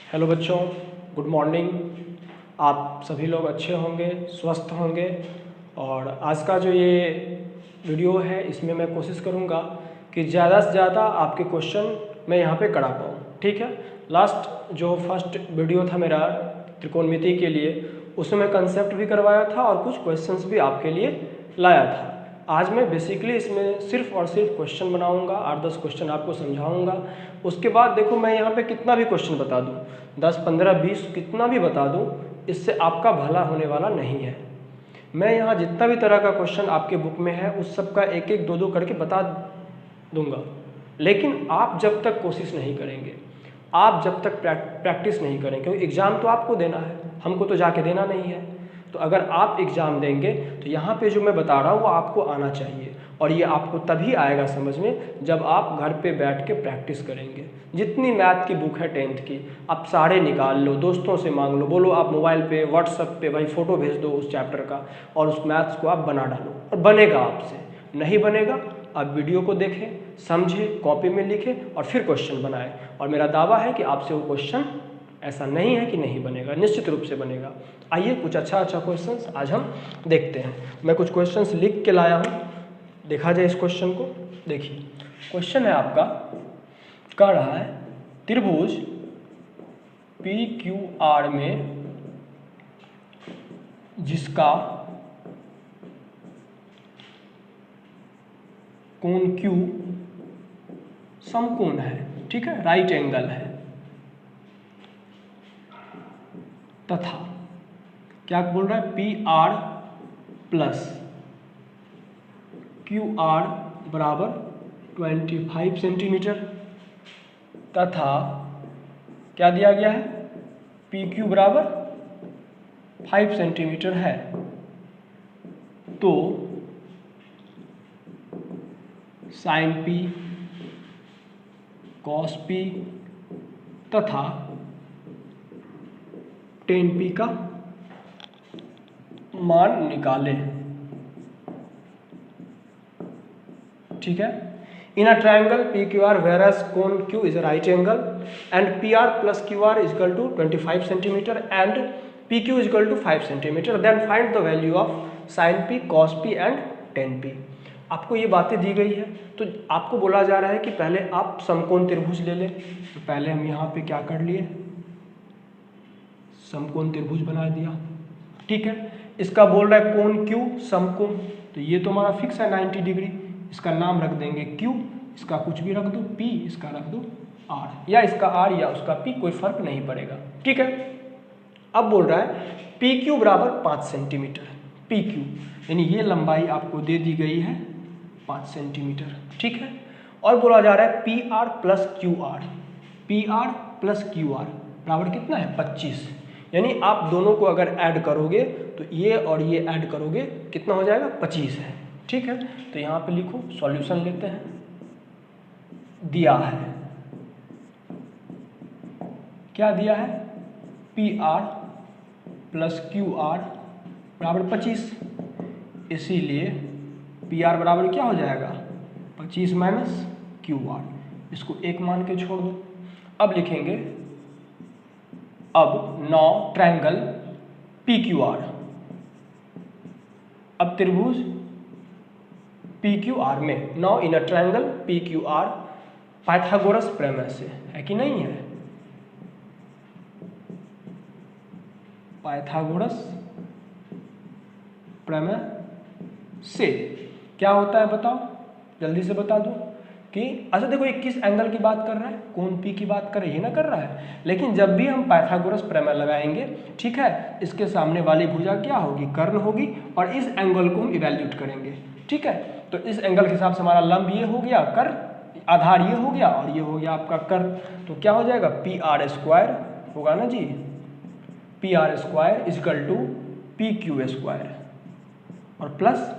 Hello बच्चों, good morning. आप सभी लोग अच्छे होंगे, स्वस्थ होंगे। और आज का जो ये वीडियो है इसमें मैं कोशिश करूँगा कि ज़्यादा से ज़्यादा आपके क्वेश्चन मैं यहाँ पे करा पाऊँ। ठीक है। लास्ट जो फर्स्ट वीडियो था मेरा त्रिकोणमिति के लिए, उसमें मैं कंसेप्ट भी करवाया था और कुछ क्वेश्चंस भी आपके लिए लाया था। आज मैं बेसिकली इसमें सिर्फ और सिर्फ क्वेश्चन बनाऊंगा, 8-10 क्वेश्चन आपको समझाऊंगा। उसके बाद देखो मैं यहाँ पे कितना भी क्वेश्चन बता दूँ, 10, 15, 20 कितना भी बता दूँ, इससे आपका भला होने वाला नहीं है। मैं यहाँ जितना भी तरह का क्वेश्चन आपके बुक में है उस सब का एक एक दो दो करके बता दूंगा। लेकिन आप जब तक कोशिश नहीं करेंगे, आप जब तक प्रैक्टिस नहीं करेंगे, क्योंकि एग्ज़ाम तो आपको देना है, हमको तो जाके देना नहीं है। तो अगर आप एग्ज़ाम देंगे तो यहाँ पे जो मैं बता रहा हूँ वो आपको आना चाहिए। और ये आपको तभी आएगा समझ में जब आप घर पे बैठ के प्रैक्टिस करेंगे। जितनी मैथ की बुक है 10th की, आप सारे निकाल लो, दोस्तों से मांग लो, बोलो आप मोबाइल पे व्हाट्सएप पे भाई फ़ोटो भेज दो उस चैप्टर का, और उस मैथ्स को आप बना डालो और बनेगा आपसे। नहीं बनेगा आप वीडियो को देखें, समझें, कॉपी में लिखें और फिर क्वेश्चन बनाएं। और मेरा दावा है कि आपसे वो क्वेश्चन ऐसा नहीं है कि नहीं बनेगा, निश्चित रूप से बनेगा। आइए कुछ अच्छा क्वेश्चंस आज हम देखते हैं। मैं कुछ क्वेश्चंस लिख के लाया हूँ, देखा जाए इस क्वेश्चन को। देखिए क्वेश्चन है आपका, कह रहा है त्रिभुज PQR में जिसका कोण Q समकोण है, ठीक है, राइट एंगल है, तथा क्या बोल रहा है PR प्लस QR बराबर 25 सेंटीमीटर, तथा क्या दिया गया है PQ बराबर 5 सेंटीमीटर है। तो साइन P कॉस P तथा टेन P का मान निकालें। ठीक है। In a triangle PQR whereas cone Q is a right angle and PR plus QR is equal to 25 centimeter and PQ is equal to 5 centimeter, then find the value of sin P, cos P and tan P। आपको ये बातें दी गई है तो आपको बोला जा रहा है कि पहले आप समकोण त्रिभुज ले लें। तो पहले हम यहाँ पे क्या कर लिए, समकोण त्रिभुज बना दिया। ठीक है। इसका बोल रहा है कोण Q समकोण, तो ये तो हमारा फिक्स है 90 डिग्री, इसका नाम रख देंगे Q, इसका कुछ भी रख दो P, इसका रख दो R, या इसका R या उसका P, कोई फर्क नहीं पड़ेगा। ठीक है। अब बोल रहा है PQ बराबर 5 सेंटीमीटर, PQ यानी ये लंबाई आपको दे दी गई है 5 सेंटीमीटर। ठीक है। और बोला जा रहा है PR plus QR, PR plus QR बराबर कितना है 25, यानी आप दोनों को अगर ऐड करोगे तो ये और ये ऐड करोगे कितना हो जाएगा 25 है। ठीक है। तो यहाँ पे लिखो, सॉल्यूशन लेते हैं। दिया है, क्या दिया है PR प्लस QR बराबर 25, इसीलिए PR बराबर क्या हो जाएगा 25 माइनस QR, इसको एक मान के छोड़ दो। अब लिखेंगे, अब नाउ ट्रायंगल PQR, अब त्रिभुज PQR में, now in a triangle PQR Pythagoras प्रमेय से, है कि नहीं है, पाइथागोरस प्रमेय से क्या होता है बताओ, जल्दी से बता दो। कि अच्छा देखो ये किस एंगल की बात कर रहा है, कोण P की बात कर रहा है, ये ना कर रहा है। लेकिन जब भी हम पाइथागोरस प्रमेय लगाएंगे, ठीक है, इसके सामने वाली भुजा क्या होगी, कर्ण होगी, और इस एंगल को हम इवैल्यूएट करेंगे। ठीक है। तो इस एंगल के हिसाब से हमारा लंब ये हो गया, कर आधार ये हो गया, और ये हो गया आपका कर। तो क्या हो जाएगा PR स्क्वायर होगा ना जी, PR square is equal to PQ square और प्लस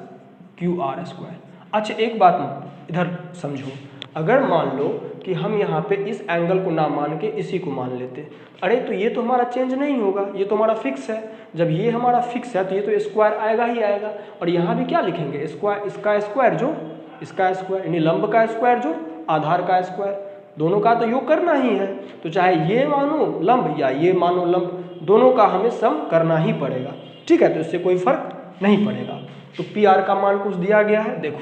QR स्क्वायर। अच्छा एक बात इधर समझो, अगर मान लो कि हम यहाँ पे इस एंगल को ना मान के इसी को मान लेते, अरे तो ये तो हमारा चेंज नहीं होगा, ये तो हमारा फिक्स है। जब ये हमारा फिक्स है तो ये तो स्क्वायर आएगा ही आएगा। और यहाँ भी क्या लिखेंगे, स्क्वायर, इसका स्क्वायर जो इसका स्क्वायर, यानी लंब का स्क्वायर जो आधार का स्क्वायर। दोनों का तो योग करना ही है, तो चाहे ये मानो लंब या ये मानो लंब, दोनों का हमें सम करना ही पड़ेगा। ठीक है, तो इससे कोई फर्क नहीं पड़ेगा। तो पी आर का मान कुछ दिया गया है, देखो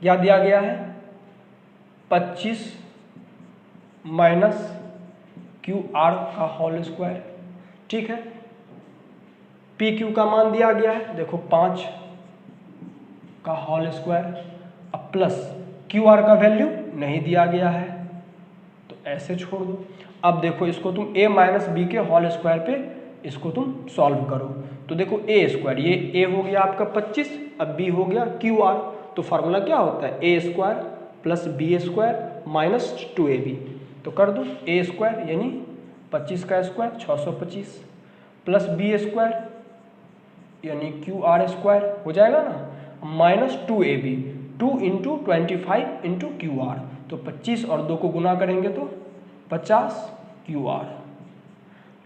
क्या दिया गया है, 25 माइनस क्यू आर का होल स्क्वायर। ठीक है, पी क्यू का मान दिया गया है, देखो 5 का होल स्क्वायर, अब प्लस क्यू आर का वैल्यू नहीं दिया गया है तो ऐसे छोड़ दो। अब देखो इसको तुम a माइनस बी के होल स्क्वायर पे इसको तुम सॉल्व करो, तो देखो a स्क्वायर, ये a हो गया आपका 25, अब b हो गया क्यू आर, तो फार्मूला क्या होता है, a square plus b square minus 2ab। तो कर दो, a स्क्वायर यानी 25 का स्क्वायर 625 प्लस बी स्क्वायर यानी क्यू आर स्क्वायर हो जाएगा ना, minus 2ab, 2 into 25 into q r, तो 25 और 2 को गुना करेंगे तो 50 क्यू आर,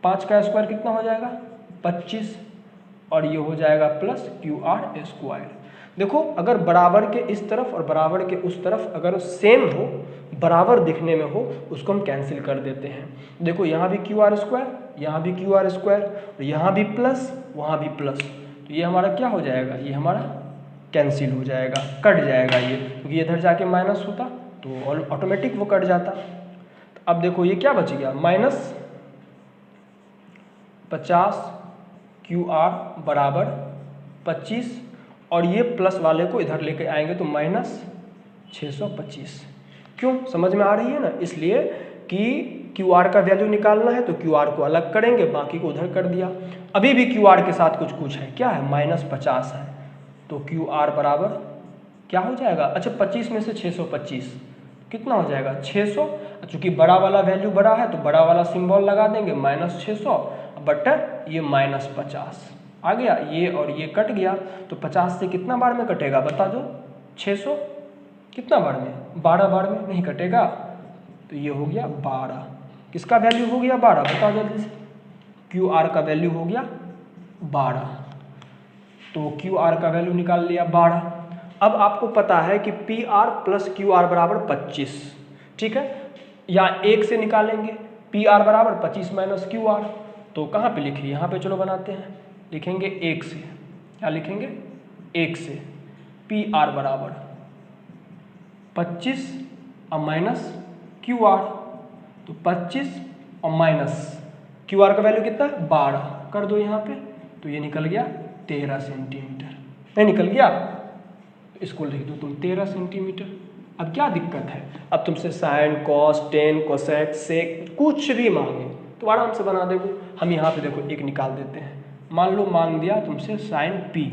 5 का स्क्वायर कितना हो जाएगा 25 और ये हो जाएगा प्लस क्यू आर स्क्वायर। देखो अगर बराबर के इस तरफ और बराबर के उस तरफ अगर सेम हो, बराबर दिखने में हो, उसको हम कैंसिल कर देते हैं। देखो यहाँ भी क्यू आर स्क्वायर, यहाँ भी क्यू आर स्क्वायर, और यहाँ भी प्लस वहाँ भी प्लस, तो ये हमारा क्या हो जाएगा, ये हमारा कैंसिल हो जाएगा, कट जाएगा ये, क्योंकि इधर जाके माइनस होता तो ऑटोमेटिक वो कट जाता। तो अब देखो ये क्या बच गया, माइनस 50 क्यू आर बराबर 25 और ये प्लस वाले को इधर लेके आएंगे तो माइनस 625। क्यों, समझ में आ रही है ना, इसलिए कि क्यू आर का वैल्यू निकालना है तो क्यू आर को अलग करेंगे, बाकी को उधर कर दिया। अभी भी क्यू आर के साथ कुछ कुछ है, क्या है, माइनस 50 है, तो क्यू आर बराबर क्या हो जाएगा, अच्छा 25 में से 625 कितना हो जाएगा 600, चूंकि बड़ा वाला वैल्यू बड़ा है तो बड़ा वाला सिंबल लगा देंगे माइनस 600 बट ये माइनस 50 आ गया, ये और ये कट गया, तो 50 से कितना बार में कटेगा बता दो, 600 कितना बार में, 12 बार में नहीं कटेगा, तो ये हो गया 12, किसका वैल्यू हो गया 12 बताओ जल्दी से, क्यू आर का वैल्यू हो गया 12, तो क्यू आर का वैल्यू निकाल लिया 12। अब आपको पता है कि P R plus Q R बराबर 25, ठीक है, या 1 से निकालेंगे, पी आर बराबर 25 माइनस क्यू आर, तो कहाँ पे लिखिए, यहाँ पे चलो बनाते हैं, लिखेंगे 1 से, क्या लिखेंगे 1 से, पी आर बराबर 25 और माइनस क्यू आर, तो 25 और माइनस क्यू आर का वैल्यू कितना 12 कर दो यहाँ पे, तो ये निकल गया 13 सेंटीमीटर, नहीं निकल गया, तो इसको लिख दो तुम 13 सेंटीमीटर। अब क्या दिक्कत है, अब तुमसे sine cos tan cosec sec कुछ भी मांगे तो आराम से बना देगो। हम यहाँ पे देखो एक निकाल देते हैं, मान लो मांग दिया तुमसे साइन पी,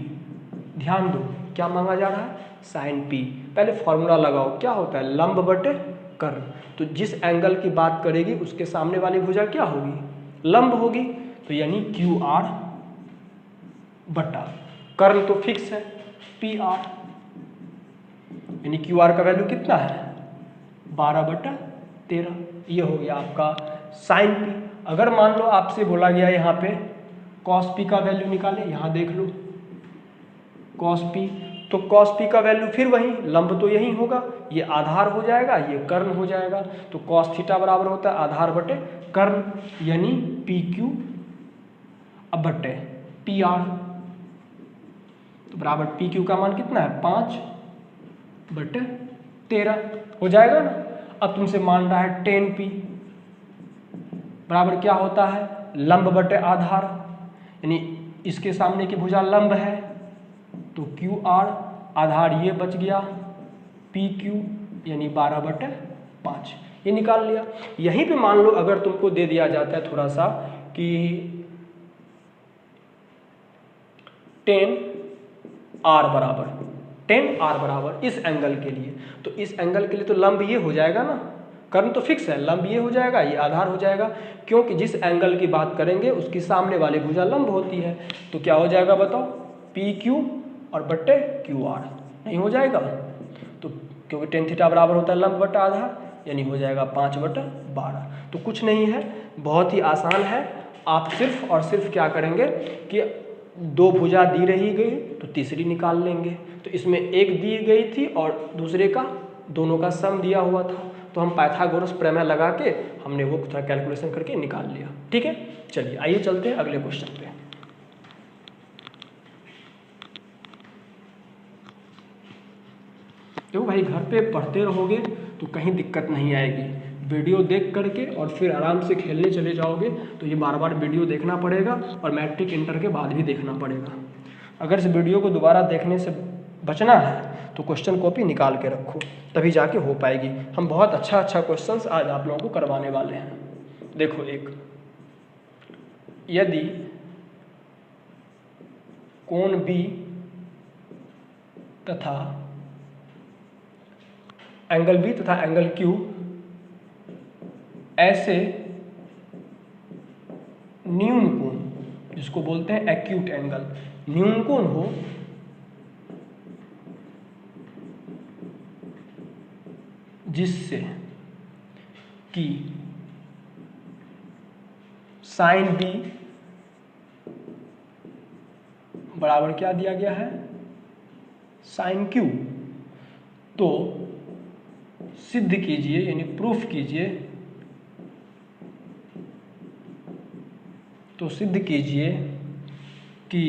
ध्यान दो क्या मांगा जा रहा है साइन पी, पहले फॉर्मूला लगाओ, क्या होता है लंब बटे कर्ण, तो जिस एंगल की बात करेगी उसके सामने वाली भुजा क्या होगी लंब होगी, तो यानी क्यू आर बटा कर्ण तो फिक्स है पी आर, यानी क्यू आर का वैल्यू कितना है 12/13, ये हो गया आपका साइन पी। अगर मान लो आपसे बोला गया यहाँ पे कॉस पी का वैल्यू निकाले, यहाँ देख लो कॉस पी, तो कॉस पी का वैल्यू फिर वही लंब तो यही होगा, ये आधार हो जाएगा ये कर्ण हो जाएगा, तो कॉस थीटा बराबर होता है आधार बटे कर्ण, यानी पी क्यू अब बटे पी आर, तो बराबर पी क्यू का मान कितना है 5/13 हो जाएगा ना। अब तुमसे मान रहा है टेन पी बराबर क्या होता है लंब बटे आधार, यानी इसके सामने की भुजा लंब है तो क्यू आर, आधार ये बच गया पी क्यू यानी 12/5, ये निकाल लिया। यहीं पे मान लो अगर तुमको दे दिया जाता है थोड़ा सा कि 10R बराबर इस एंगल के लिए, तो इस एंगल के लिए तो लंब ये हो जाएगा ना, कर्ण तो फिक्स है, लंब ये हो जाएगा, ये आधार हो जाएगा, क्योंकि जिस एंगल की बात करेंगे उसकी सामने वाली भुजा लंब होती है, तो क्या हो जाएगा बताओ पी क्यू और बट्टे क्यू आर, नहीं हो जाएगा, तो क्योंकि टेन थीटा बराबर होता है लंब बटा आधार, यानी हो जाएगा 5/12। तो कुछ नहीं है, बहुत ही आसान है, आप सिर्फ और सिर्फ क्या करेंगे कि दो भुजा दी रही गई तो तीसरी निकाल लेंगे, तो इसमें एक दी गई थी और दूसरे का दोनों का सम दिया हुआ था, तो हम पाइथागोरस प्रमेय लगा के हमने वो थोड़ा कैलकुलेशन करके निकाल लिया। ठीक है, चलिए आइए चलते हैं अगले क्वेश्चन पे। देखो भाई, घर पे पढ़ते रहोगे तो कहीं दिक्कत नहीं आएगी, वीडियो देख करके और फिर आराम से खेलने चले जाओगे तो ये बार बार वीडियो देखना पड़ेगा और मैट्रिक इंटर के बाद भी देखना पड़ेगा। अगर इस वीडियो को दोबारा देखने से बचना है तो क्वेश्चन कॉपी निकाल के रखो, तभी जाके हो पाएगी। हम बहुत अच्छा क्वेश्चंस आज आप लोगों को करवाने वाले हैं। देखो, एक यदि कोण बी तथा एंगल बी तथा एंगल क्यू ऐसे न्यून कोण, जिसको बोलते हैं एक्यूट एंगल, न्यून कोण हो जिससे कि साइन बी बराबर क्या दिया गया है, साइन क्यू, तो सिद्ध कीजिए यानी प्रूफ कीजिए, तो सिद्ध कीजिए कि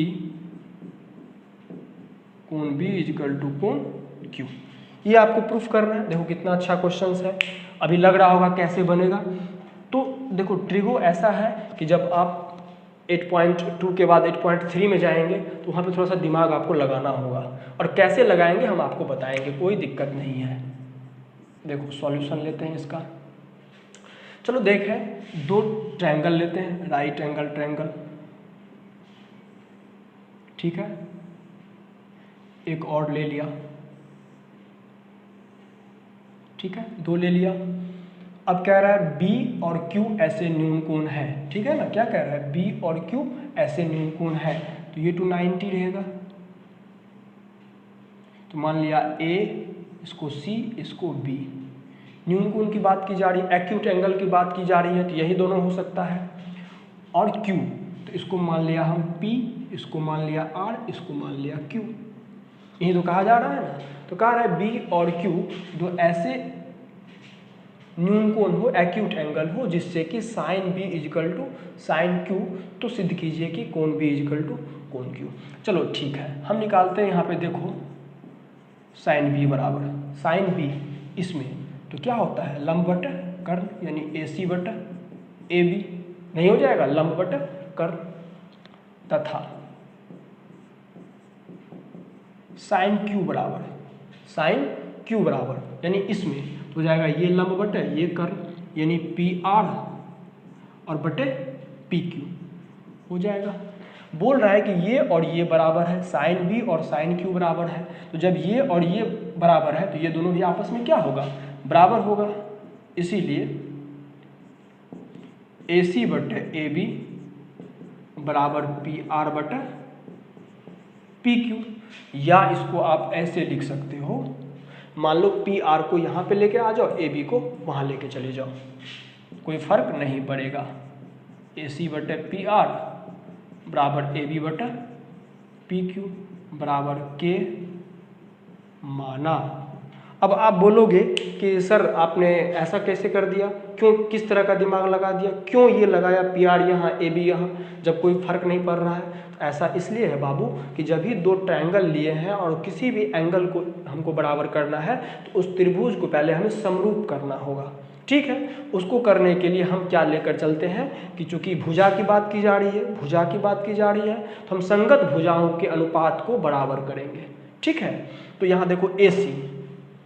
कोण बी इजिकल टू कोण क्यू। ये आपको प्रूफ करना है। देखो कितना अच्छा क्वेश्चन है। अभी लग रहा होगा कैसे बनेगा, तो देखो ट्रिगो ऐसा है कि जब आप 8.2 के बाद 8.3 में जाएंगे तो वहाँ पे थोड़ा सा दिमाग आपको लगाना होगा, और कैसे लगाएंगे हम आपको बताएंगे, कोई दिक्कत नहीं है। देखो सॉल्यूशन लेते हैं इसका। चलो देखें, दो ट्रायंगल लेते हैं, राइट एंगल ट्रायंगल, ठीक है, एक और ले लिया, ठीक है, दो ले लिया। अब कह रहा है B और Q ऐसे न्यून कोण है, ठीक है ना, क्या कह रहा है, B और Q ऐसे न्यून कोण है, तो ये 290 रहेगा। तो मान लिया A, इसको C, इसको B। न्यून कोण की बात की जा रही है, एक्यूट एंगल की बात की जा रही है, तो यही दोनों हो सकता है। और Q, तो इसको मान लिया हम P, इसको मान लिया R, इसको मान लिया Q। यही तो कहा जा रहा है ना। तो कह रहा है B और Q दो ऐसे न्यून कोण हो, एक्यूट एंगल हो, जिससे कि sine B equal to sine Q, तो सिद्ध कीजिए कि कोण B इजिकल टू कोण Q। चलो ठीक है, हम निकालते हैं। यहाँ पे देखो साइन B बराबर साइन B, इसमें तो क्या होता है, लंब बटा कर्ण, यानी AC बटा AB, नहीं हो जाएगा, लंब बटा कर्ण, तथा साइन Q बराबर साइन Q बराबर, यानी इसमें हो जाएगा ये लंब बटे ये कर्ण, यानी PR और बटे PQ हो जाएगा। बोल रहा है कि ये और ये बराबर है, साइन B और साइन Q बराबर है, तो जब ये और ये बराबर है तो ये दोनों भी आपस में क्या होगा, बराबर होगा। इसीलिए AC बटे AB बराबर PR बटे PQ, या इसको आप ऐसे लिख सकते हो, मान लो PR को यहाँ पे लेके आ जाओ, AB को वहाँ लेके चले जाओ, कोई फर्क नहीं पड़ेगा। AC बटे PR बराबर AB बटा PQ बराबर K माना। अब आप बोलोगे कि सर आपने ऐसा कैसे कर दिया, क्यों, किस तरह का दिमाग लगा दिया, क्यों ये लगाया PR यहाँ AB यहाँ, जब कोई फर्क नहीं पड़ रहा है। ऐसा इसलिए है बाबू कि जब भी दो ट्रायंगल लिए हैं और किसी भी एंगल को हमको बराबर करना है तो उस त्रिभुज को पहले हमें समरूप करना होगा, ठीक है। उसको करने के लिए हम क्या लेकर चलते हैं कि चूंकि भुजा की बात की जा रही है, भुजा की बात की जा रही है, तो हम संगत भुजाओं के अनुपात को बराबर करेंगे, ठीक है। तो यहाँ देखो AC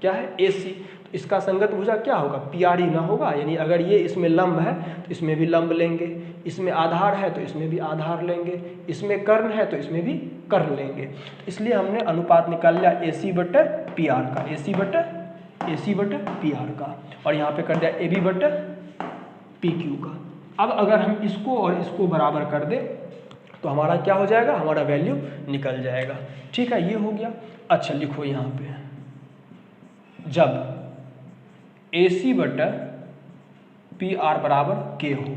क्या है, AC, तो इसका संगत भुजा क्या होगा, PR ही ना होगा, यानी अगर ये इसमें लंब है तो इसमें भी लंब लेंगे, इसमें आधार है तो इसमें भी आधार लेंगे, इसमें कर्ण है तो इसमें भी कर्ण लेंगे। तो इसलिए हमने अनुपात निकाल लिया AC बटे PR का, AC बटे PR का, और यहाँ पे कर दिया AB बटे PQ का। अब अगर हम इसको और इसको बराबर कर दें तो हमारा क्या हो जाएगा, हमारा वैल्यू निकल जाएगा, ठीक है, ये हो गया। अच्छा लिखो यहाँ पे, जब AC बटा PR बराबर K हो,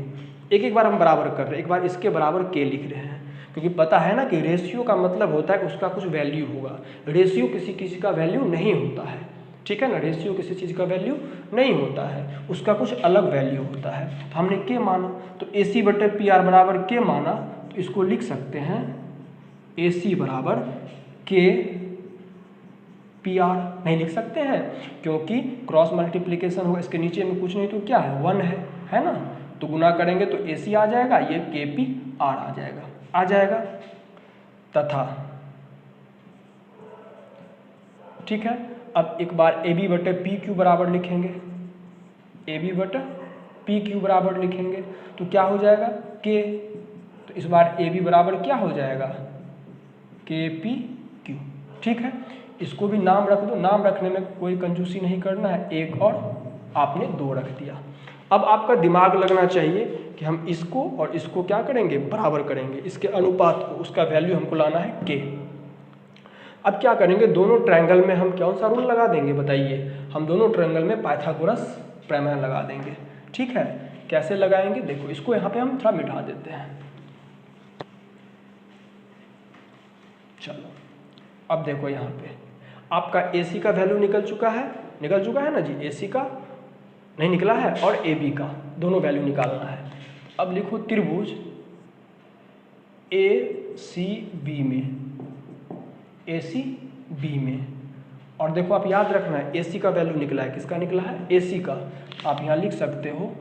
एक बार हम बराबर कर रहे हैं, एक बार इसके बराबर K लिख रहे हैं, क्योंकि पता है ना कि रेशियो का मतलब होता है कि उसका कुछ वैल्यू होगा, रेशियो किसी किसी का वैल्यू नहीं होता है, ठीक है ना। रेशियो किसी चीज़ का वैल्यू नहीं होता है, उसका कुछ अलग वैल्यू होता है। तो हमने के माना, तो AC बटे PR बराबर के माना, तो इसको लिख सकते हैं AC बराबर के PR। नहीं लिख सकते हैं क्योंकि क्रॉस मल्टीप्लिकेशन होगा, इसके नीचे में कुछ नहीं तो क्या है 1 है ना। तो गुना करेंगे तो AC आ जाएगा, ये KPR आ जाएगा तथा, ठीक है। अब एक बार AB बटे PQ बराबर लिखेंगे, AB बटे PQ बराबर लिखेंगे तो क्या हो जाएगा K। तो इस बार AB बराबर क्या हो जाएगा KPQ, ठीक है। इसको भी नाम रख दो, नाम रखने में कोई कंजूसी नहीं करना है, एक और आपने 2 रख दिया। अब आपका दिमाग लगना चाहिए कि हम इसको और इसको क्या करेंगे, बराबर करेंगे, इसके अनुपात को, उसका वैल्यू हमको लाना है K। अब क्या करेंगे, दोनों ट्रायंगल में हम कौन सा रूल लगा देंगे बताइए, हम दोनों ट्रायंगल में पाइथागोरस प्रमेय लगा देंगे, ठीक है। कैसे लगाएंगे देखो, इसको यहाँ पे हम थोड़ा मिटा देते हैं। चलो अब देखो यहाँ पे आपका AC का वैल्यू निकल चुका है ना जी, AC का नहीं निकला है और AB का दोनों वैल्यू निकालना है। अब लिखो त्रिभुज ACB में, और देखो आप याद रखना है AC का वैल्यू निकला है, किसका निकला है AC का। आप यहाँ लिख सकते हो,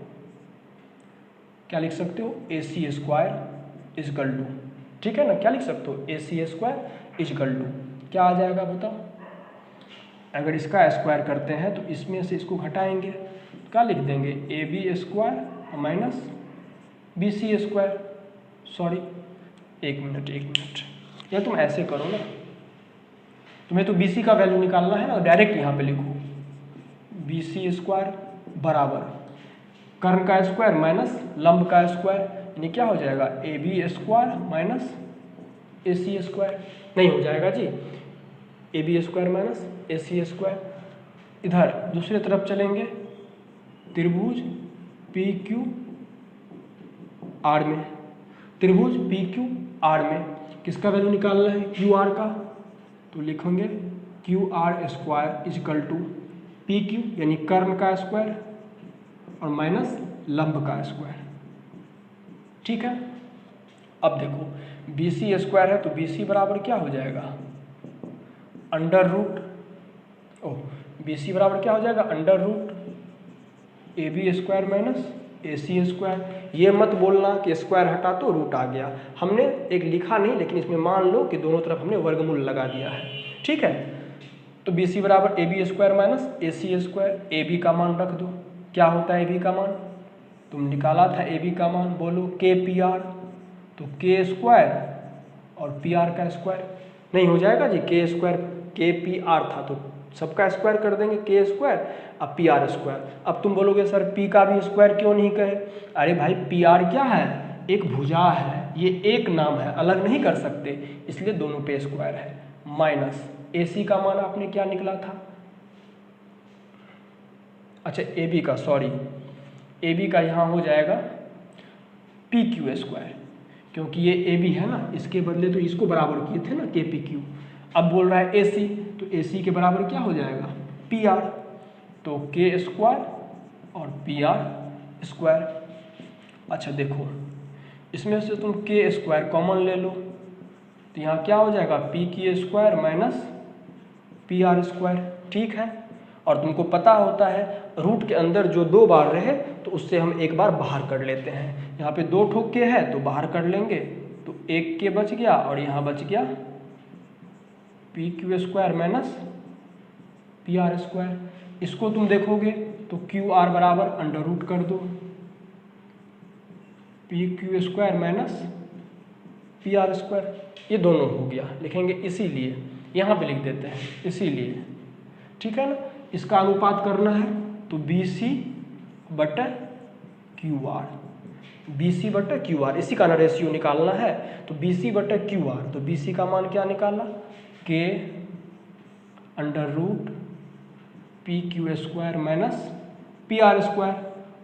क्या लिख सकते हो AC स्क्वायर इजकल टू, ठीक है ना, क्या लिख सकते हो AC स्क्वायर इजकल टू, क्या आ जाएगा बताओ। अगर इसका स्क्वायर करते हैं तो इसमें से इसको घटाएंगे, क्या लिख देंगे AB square minus BC square. Sorry एक मिनट, या तुम ऐसे करो ना, तुम्हें तो BC का वैल्यू निकालना है ना, डायरेक्ट यहाँ पे लिखो BC स्क्वायर बराबर कर्ण का स्क्वायर माइनस लंब का स्क्वायर, यानी क्या हो जाएगा AB square minus AC square. नहीं हो जाएगा जी, AB square minus AC square. इधर दूसरे तरफ चलेंगे, त्रिभुज PQR में, त्रिभुज PQR में किसका वैल्यू निकालना है QR का, तो लिखेंगे QR square equal to PQ यानी कर्ण का स्क्वायर और माइनस लंब का स्क्वायर, ठीक है। अब देखो BC स्क्वायर है तो BC बराबर क्या हो जाएगा अंडर रूट, BC बराबर क्या हो जाएगा under root AB square minus AC square. ये मत बोलना कि स्क्वायर हटा तो रूट आ गया, हमने एक लिखा नहीं, लेकिन इसमें मान लो कि दोनों तरफ हमने वर्गमूल लगा दिया है, ठीक है। तो BC बराबर AB square minus AC square. AB का मान रख दो, क्या होता है AB का मान, तुम निकाला था AB का मान, बोलो KPR, तो K स्क्वायर और PR का स्क्वायर। नहीं हो जाएगा जी, K स्क्वायर KPR था तो सबका स्क्वायर कर देंगे K स्क्वायर अब PR स्क्वायर। अब तुम बोलोगे सर P का भी स्क्वायर क्यों नहीं कहे, अरे भाई PR क्या है, एक भुजा है, ये एक नाम है, अलग नहीं कर सकते, इसलिए दोनों पे स्क्वायर है। माइनस AC का मान आपने क्या निकला था, अच्छा AB का, सॉरी AB का यहाँ हो जाएगा PQ स्क्वायर, क्योंकि ये AB है ना, इसके बदले तो इसको बराबर किए थे ना KPQ। अब बोल रहा है AC, तो AC के बराबर क्या हो जाएगा PR, तो K स्क्वायर और PR स्क्वायर। अच्छा देखो इसमें से तुम K स्क्वायर कॉमन ले लो, तो यहाँ क्या हो जाएगा PQ square minus PR square, ठीक है। और तुमको पता होता है रूट के अंदर जो 2 बार रहे तो उससे हम एक बार बाहर कर लेते हैं, यहाँ पे 2 ठोक के है तो बाहर कर लेंगे, तो 1 के बच गया और यहाँ बच गया PQ square minus PR square. इसको तुम देखोगे तो QR बराबर अंडर रूट कर दो PQ square minus PR square, ये दोनों हो गया, लिखेंगे इसीलिए, यहाँ पे लिख देते हैं इसीलिए, ठीक है ना। इसका अनुपात करना है तो BC बटा QR, BC बटा QR, इसी का ना रेशियो निकालना है, तो BC बटा QR, तो BC का मान क्या निकाला K under root PQ square minus PR square,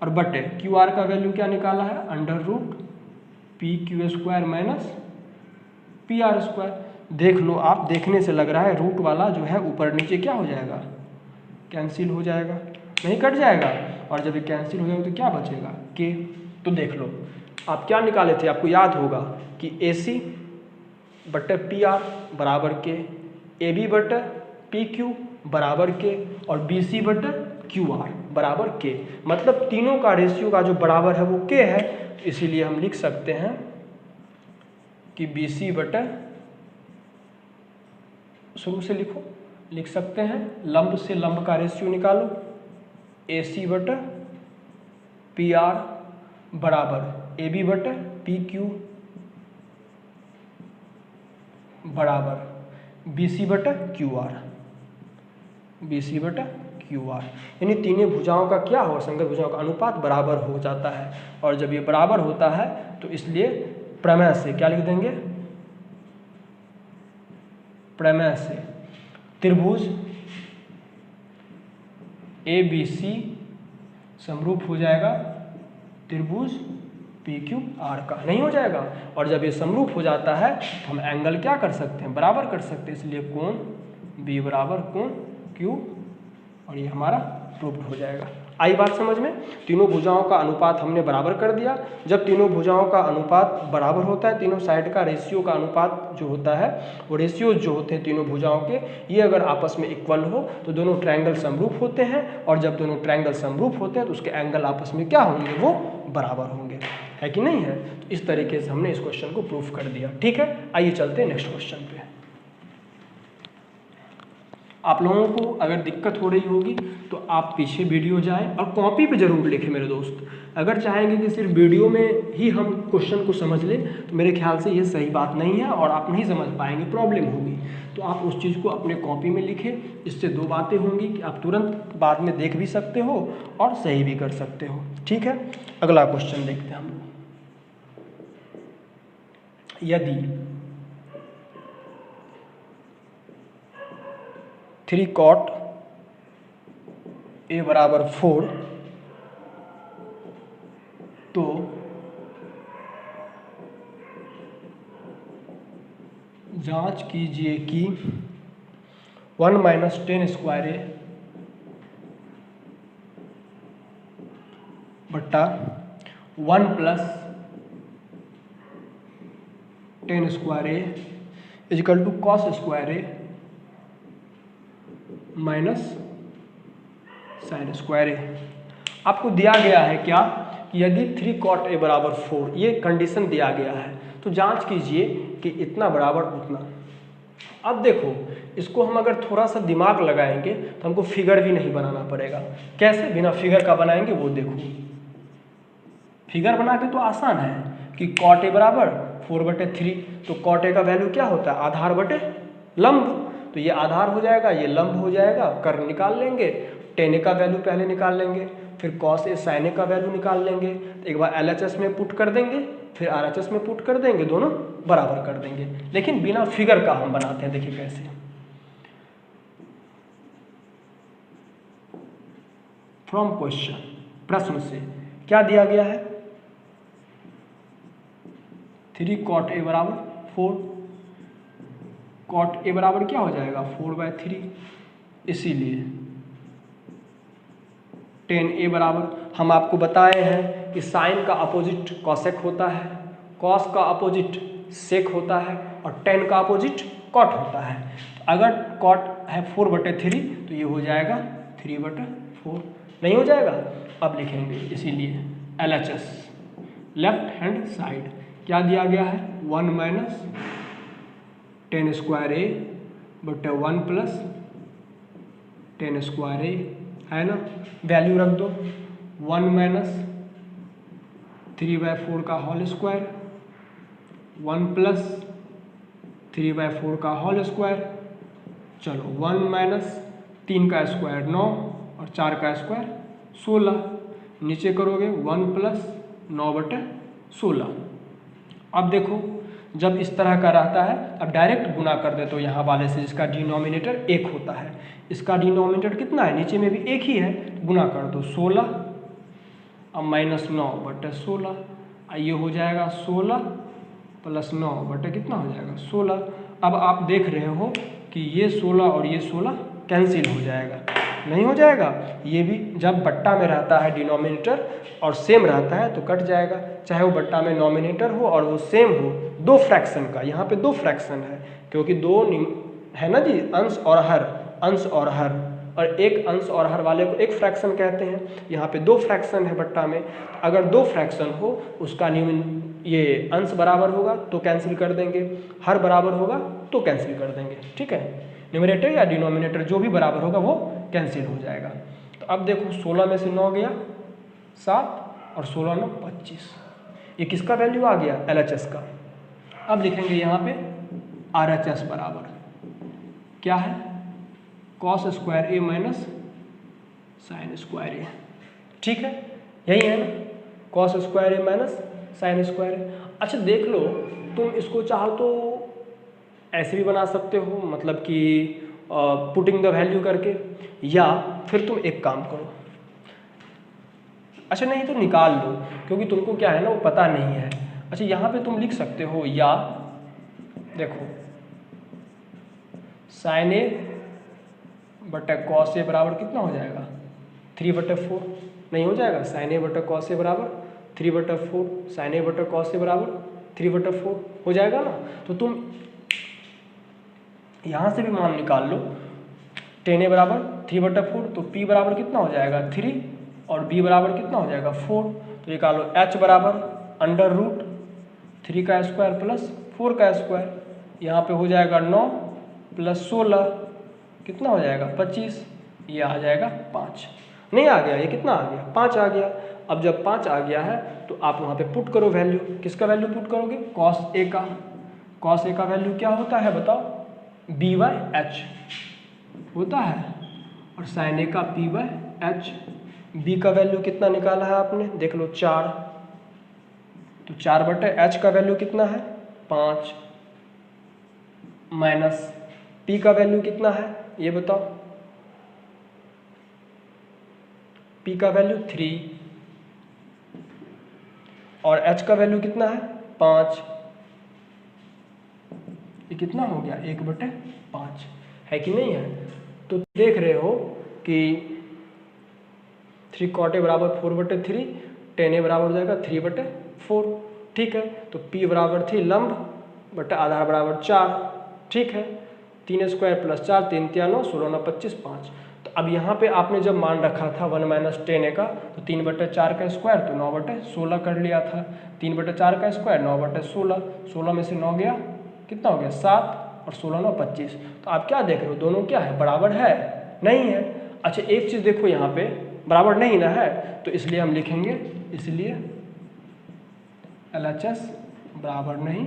और बटे QR का वैल्यू क्या निकाला है under root PQ square minus PR square. देख लो आप, देखने से लग रहा है रूट वाला जो है ऊपर नीचे क्या हो जाएगा कैंसिल हो जाएगा, नहीं कट जाएगा। और जब ये कैंसिल हो जाएगा तो क्या बचेगा, के। तो देख लो आप क्या निकाले थे, आपको याद होगा कि AC बटे PR बराबर के, AB बटे PQ बराबर के, और BC बटे QR बराबर के। मतलब तीनों का रेशियो का जो बराबर है वो के है। तो इसीलिए हम लिख सकते हैं कि BC बटे, शुरू से लिखो, लिख सकते हैं लंब से लंब का रेशियो निकालो, AC बटे PR बराबर AB बटे PQ बराबर BC बटे QR, BC बटे QR। यानी तीनों भुजाओं का क्या होगा, संगत भुजाओं का अनुपात बराबर हो जाता है। और जब ये बराबर होता है तो इसलिए प्रमेय से क्या लिख देंगे, प्रमेय से त्रिभुज ABC समरूप हो जाएगा त्रिभुज PQR का, नहीं हो जाएगा। और जब ये समरूप हो जाता है तो हम एंगल क्या कर सकते हैं, बराबर कर सकते हैं। इसलिए कोण B बराबर कोण Q, और ये हमारा प्रूव्ड हो जाएगा। आई बात समझ में। तीनों भुजाओं का अनुपात हमने बराबर कर दिया। जब तीनों भुजाओं का अनुपात बराबर होता है, तीनों साइड का रेशियो का अनुपात जो होता है, वो रेशियो जो होते हैं तीनों भुजाओं के, ये अगर आपस में इक्वल हो तो दोनों ट्रायंगल समरूप होते हैं। और जब दोनों ट्रायंगल समरूप होते हैं तो उसके एंगल आपस में क्या होंगे, वो बराबर होंगे, है कि नहीं है। तो इस तरीके से हमने इस क्वेश्चन को प्रूफ कर दिया। ठीक है, आइए चलते हैं नेक्स्ट क्वेश्चन पे। आप लोगों को अगर दिक्कत हो रही होगी तो आप पीछे वीडियो जाएं और कॉपी पे जरूर लिखें मेरे दोस्त। अगर चाहेंगे कि सिर्फ वीडियो में ही हम क्वेश्चन को समझ लें तो मेरे ख्याल से ये सही बात नहीं है और आप नहीं समझ पाएंगे, प्रॉब्लम होगी। तो आप उस चीज़ को अपने कॉपी में लिखें। इससे दो बातें होंगी कि आप तुरंत बाद में देख भी सकते हो और सही भी कर सकते हो। ठीक है, अगला क्वेश्चन देखते हैं हम लोग। यदि 3 cot A बराबर 4, तो जांच कीजिए कि 1 माइनस 10 स्क्वायर A बट्टा 1 plus 10 square A is equal to cos square A minus sine square a. आपको दिया गया है क्या कि यदि 3 cot A बराबर 4, ये कंडीशन दिया गया है, तो जांच कीजिए कि इतना बराबर उतना। अब देखो, इसको हम अगर थोड़ा सा दिमाग लगाएंगे तो हमको फिगर भी नहीं बनाना पड़ेगा। कैसे बिना फिगर का बनाएंगे वो देखो। फिगर बना के तो आसान है कि cot A बराबर 4/3, तो cot A का वैल्यू क्या होता है, आधार बटे लंब। तो ये आधार हो जाएगा, ये लंब हो जाएगा, कर्व निकाल लेंगे। tan A का वैल्यू पहले निकाल लेंगे, फिर cos A sin A का वैल्यू निकाल लेंगे। तो एक बार LHS में पुट कर देंगे, फिर RHS में पुट कर देंगे, दोनों बराबर कर देंगे। लेकिन बिना फिगर का हम बनाते हैं, देखिए कैसे। फ्रॉम क्वेश्चन, प्रश्न से क्या दिया गया है, 3 cot A बराबर 4, cot A बराबर क्या हो जाएगा 4/3, इसीलिए tan A बराबर, हम आपको बताए हैं कि साइन का अपोजिट कॉसेक होता है, कॉस का अपोजिट सेक होता है, और tan का अपोजिट कॉट होता है। अगर कॉट है 4/3 तो ये हो जाएगा 3/4, नहीं हो जाएगा। अब लिखेंगे इसीलिए LHS लेफ्ट हैंड साइड क्या दिया गया है, 1 माइनस 10 स्क्वायर A बटे 1 प्लस 10 स्क्वायर A, है ना। वैल्यू रख दो, 1 माइनस 3/4 का होल स्क्वायर, 1 प्लस 3/4 का होल स्क्वायर। चलो 1 माइनस 3 का स्क्वायर 9 और 4 का स्क्वायर 16, नीचे करोगे 1 प्लस 9/16। अब देखो, जब इस तरह का रहता है, अब डायरेक्ट गुना कर दे तो यहाँ वाले से, जिसका डिनोमिनेटर 1 होता है, इसका डिनोमिनेटर कितना है, नीचे में भी 1 ही है, गुना कर दो 16, अब माइनस 9/16, ये हो जाएगा 16 प्लस 9 बटे कितना हो जाएगा 16। अब आप देख रहे हो कि ये 16 और ये 16 कैंसिल हो जाएगा, नहीं हो जाएगा। ये भी जब बट्टा में रहता है डिनोमिनेटर और सेम रहता है तो कट जाएगा, चाहे वो बट्टा में नॉमिनेटर हो और वो सेम हो। दो फ्रैक्शन का, यहाँ पे दो फ्रैक्शन है क्योंकि दो है ना जी, अंश और हर, अंश और हर, और एक अंश और हर वाले को एक फ्रैक्शन कहते हैं। यहाँ पे दो फ्रैक्शन है बट्टा में, अगर दो फ्रैक्शन हो उसका ये अंश बराबर होगा तो कैंसिल कर देंगे, हर बराबर होगा तो कैंसिल कर देंगे, ठीक है। न्यूमरेटर या डिनोमिनेटर जो भी बराबर होगा वो कैंसिल हो जाएगा। तो अब देखो 16 में से 9 गया 7 और 16 9 25, ये किसका वैल्यू आ गया, LHS का। अब लिखेंगे यहाँ पे RHS बराबर क्या है, cos स्क्वायर ए माइनस साइन स्क्वायर ए, ठीक है, यही है ना, cos स्क्वायर ए माइनस साइन स्क्वायर ए। अच्छा देख लो, तुम इसको चाहो तो ऐसे भी बना सकते हो, मतलब कि पुटिंग द वैल्यू करके, या फिर तुम एक काम करो, अच्छा नहीं तो निकाल लो क्योंकि तुमको क्या है ना वो पता नहीं है। अच्छा यहाँ पे तुम लिख सकते हो, या देखो साइन ए बटा कॉस ए बराबर कितना हो जाएगा 3/4, नहीं हो जाएगा, साइन ए बटा कॉस ए बराबर 3/4, साइन ए बटा कॉस ए बराबर 3/4 हो जाएगा ना। तो तुम यहाँ से भी मान निकाल लो, tan ए बराबर 3/4, तो p बराबर कितना हो जाएगा 3 और b बराबर कितना हो जाएगा 4, तो निकालो h बराबर √3 का स्क्वायर प्लस 4 का स्क्वायर, यहाँ पे हो जाएगा 9 प्लस 16 कितना हो जाएगा 25, ये आ जाएगा 5, नहीं आ गया, ये कितना आ गया 5 आ गया। अब जब 5 आ गया है तो आप वहाँ पे पुट करो वैल्यू, किसका वैल्यू पुट करोगे, cos a का, cos a का वैल्यू क्या होता है बताओ, b/h होता है, और sin a का p/h, b का वैल्यू कितना निकाला है आपने, देख लो 4, तो 4/h का वैल्यू कितना है 5, माइनस p का वैल्यू कितना है ये बताओ, p का वैल्यू 3 और h का वैल्यू कितना है 5, ये कितना हो गया 1/5 है कि नहीं है। तो देख रहे हो कि 3 cot a बराबर 4/3, tan a बराबर हो जाएगा 3/4, ठीक है। तो p बराबर थी लंब बटा आधार बराबर 4, ठीक है, 3 स्क्वायर प्लस 4, 3 3 9, 16 9 25 5। तो अब यहाँ पे आपने जब मान रखा था 1 माइनस tan a का, तो 3/4 का स्क्वायर तो 9/16 कर लिया था, 3/4 का स्क्वायर 9/16, 16 में से 9 गया कितना हो गया 7 और 16 9 25। तो आप क्या देख रहे हो, दोनों क्या है बराबर है, नहीं है। अच्छा एक चीज़ देखो यहाँ पे बराबर नहीं ना है, तो इसलिए हम लिखेंगे, इसलिए LHS बराबर नहीं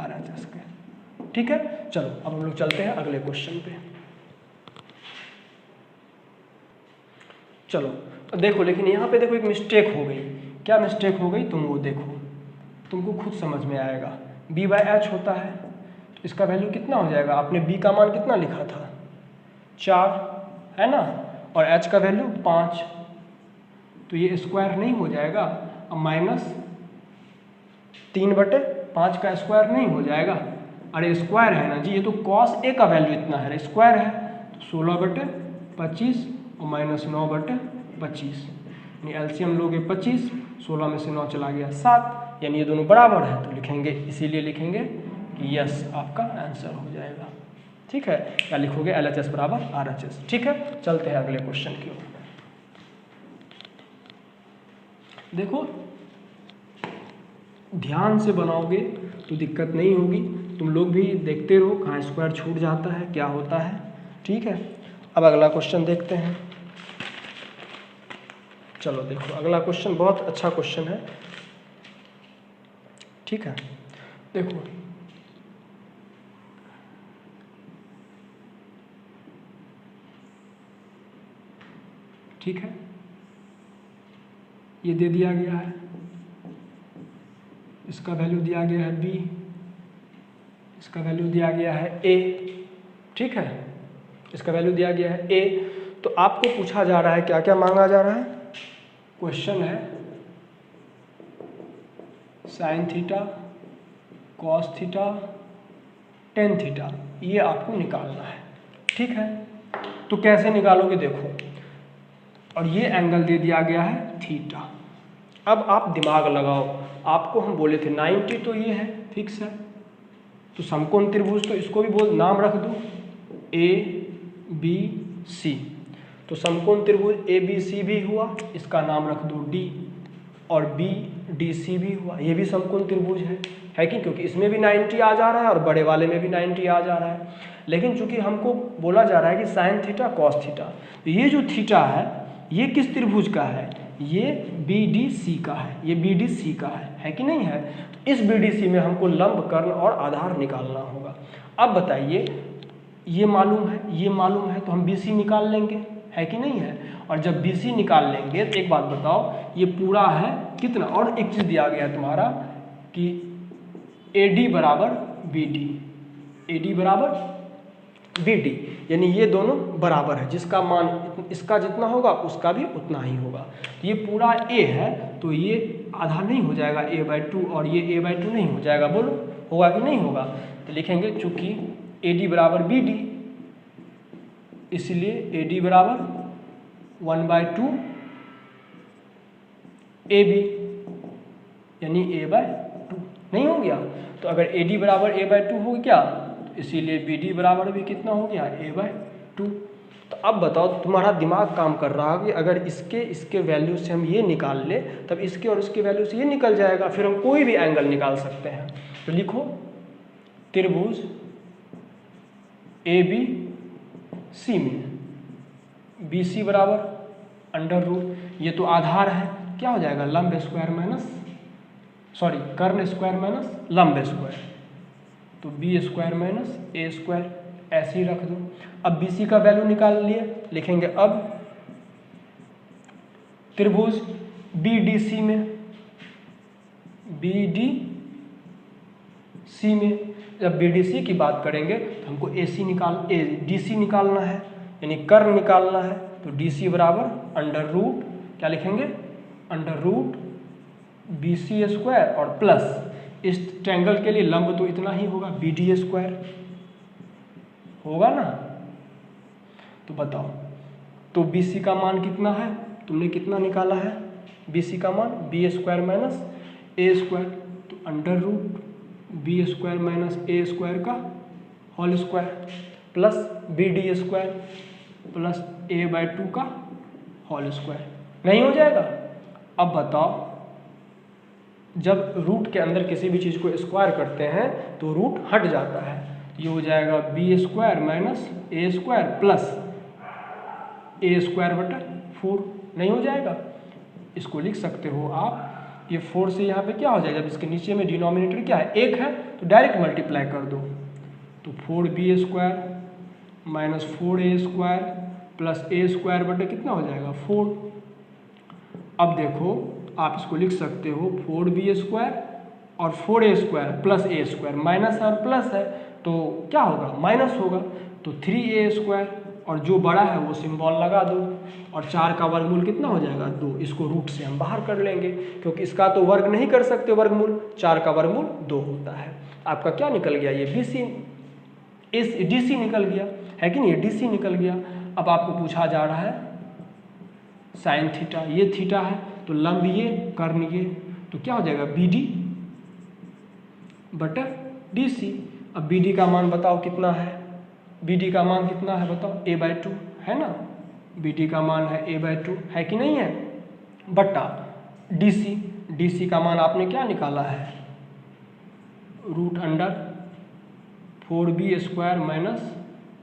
RHS के, ठीक है। चलो अब हम लोग चलते हैं अगले क्वेश्चन पे। चलो तो देखो, लेकिन यहाँ पे देखो एक मिस्टेक हो गई, क्या मिस्टेक हो गई तुम वो देखो, तुमको खुद समझ में आएगा। b/h होता है, तो इसका वैल्यू कितना हो जाएगा, आपने b का मान कितना लिखा था 4 है ना, और h का वैल्यू 5, तो ये स्क्वायर नहीं हो जाएगा, अब माइनस 3/5 का स्क्वायर नहीं हो जाएगा, अरे स्क्वायर है ना जी, ये तो cos a का वैल्यू इतना है, स्क्वायर है, तो 16/25 और माइनस 9/25, यानी एलसीएम लोगे 25, 16 में से 9 चला गया 7, यानी ये दोनों बराबर है, तो लिखेंगे, इसीलिए लिखेंगे कि यस आपका आंसर हो जाएगा, ठीक है। क्या लिखोगे LHS बराबर RHS, ठीक है। चलते हैं अगले क्वेश्चन की ओर। देखो ध्यान से बनाओगे तो दिक्कत नहीं होगी, तुम लोग भी देखते रहो कहाँ स्क्वायर छूट जाता है क्या होता है, ठीक है। अब अगला क्वेश्चन देखते हैं। चलो देखो अगला क्वेश्चन बहुत अच्छा क्वेश्चन है, ठीक है। देखो ठीक है, ये दे दिया गया है, इसका वैल्यू दिया गया है b, इसका वैल्यू दिया गया है a, ठीक है, इसका वैल्यू दिया गया है a। तो आपको पूछा जा रहा है, क्या क्या मांगा जा रहा है, क्वेश्चन है sine theta, cos theta, tan theta, ये आपको निकालना है, ठीक है। तो कैसे निकालोगे, देखो और ये एंगल दे दिया गया है थीटा। अब आप दिमाग लगाओ, आपको हम बोले थे 90 तो ये है फिक्स है, तो समकोण त्रिभुज तो इसको भी बोल नाम रख दो ABC। तो समकोण त्रिभुज ABC भी हुआ, इसका नाम रख दो D, और BDC भी हुआ, ये भी समकोण त्रिभुज है कि, क्योंकि इसमें भी 90 आ जा रहा है और बड़े वाले में भी 90 आ जा रहा है। लेकिन चूंकि हमको बोला जा रहा है कि साइन थीटा कॉस थीटा, तो ये जो थीटा है ये किस त्रिभुज का है, ये BDC का है, ये BDC का है कि नहीं है। तो इस BDC में हमको लंब, कर्ण और आधार निकालना होगा। अब बताइए, ये मालूम है, ये मालूम है, तो हम BC निकाल लेंगे, है कि नहीं है। और जब BC निकाल लेंगे तो एक बात बताओ, ये पूरा है कितना, और एक चीज़ दिया गया है तुम्हारा कि AD बराबर BD, AD बराबर BD, यानी ये दोनों बराबर है, जिसका मान इसका जितना होगा उसका भी उतना ही होगा। ये पूरा A है तो ये आधा नहीं हो जाएगा A/2, और ये A/2 नहीं हो जाएगा, बोलो होगा कि नहीं होगा। तो लिखेंगे चूंकि AD बराबर BD, इसलिए AD बराबर 1/2 AB, यानी A/2 नहीं हो गया। तो अगर AD बराबर A/2 हो गया तो इसीलिए BD बराबर भी कितना हो गया, A/2। तो अब बताओ, तुम्हारा दिमाग काम कर रहा है कि अगर इसके वैल्यू से हम ये निकाल ले, तब इसके और इसके वैल्यू से ये निकल जाएगा, फिर हम कोई भी एंगल निकाल सकते हैं। तो लिखो त्रिभुज ABC में BC बराबर अंडर रूट, ये तो आधार है, क्या हो जाएगा, लंब स्क्वायर माइनस कर्ण स्क्वायर माइनस लंब स्क्वायर, तो B square minus A square, ऐसे ही रख दो। अब BC का वैल्यू निकाल लिए, लिखेंगे अब त्रिभुज BDC में जब BDC की बात करेंगे तो हमको DC निकालना है, यानी कर्ण निकालना है। तो DC बराबर अंडर रूट, क्या लिखेंगे, अंडर रूट BC स्क्वायर और प्लस इस ट्रायंगल के लिए लंब तो इतना ही होगा, BD स्क्वायर होगा ना। तो बताओ, तो BC का मान कितना है, तुमने कितना निकाला है, BC का मान B square minus A square, तो under root B square minus A square का whole square plus BD square plus A/2 का होल स्क्वायर, नहीं हो जाएगा। अब बताओ, जब रूट के अंदर किसी भी चीज़ को स्क्वायर करते हैं तो रूट हट जाता है, ये हो जाएगा B square minus A square plus A square बटा 4, नहीं हो जाएगा। इसको लिख सकते हो आप, ये 4 से यहाँ पे क्या हो जाएगा, जब इसके नीचे में डिनोमिनेटर क्या है, 1 है, तो डायरेक्ट मल्टीप्लाई कर दो, तो 4B square minus 4A square plus A square बटे कितना हो जाएगा, 4। अब देखो, आप इसको लिख सकते हो 4B स्क्वायर और 4A square plus A square, minus और प्लस है तो क्या होगा, माइनस होगा, तो 3A स्क्वायर, और जो बड़ा है वो सिंबल लगा दो, और 4 का वर्गमूल कितना हो जाएगा, 2। इसको रूट से हम बाहर कर लेंगे, क्योंकि इसका तो वर्ग नहीं कर सकते वर्गमूल, 4 का वर्गमूल 2 होता है। आपका क्या निकल गया, ये DC निकल गया, है कि नहीं, ये DC निकल गया। अब आपको पूछा जा रहा है साइन थीटा, ये थीटा है, तो लंब ये, कर्ण ये, तो क्या हो जाएगा, BD बटा DC। अब BD का मान बताओ कितना है, BD का मान कितना है बताओ, A/2 है ना, BD का मान है A/2, है कि नहीं है, बटा DC का मान आपने क्या निकाला है, root under 4B square minus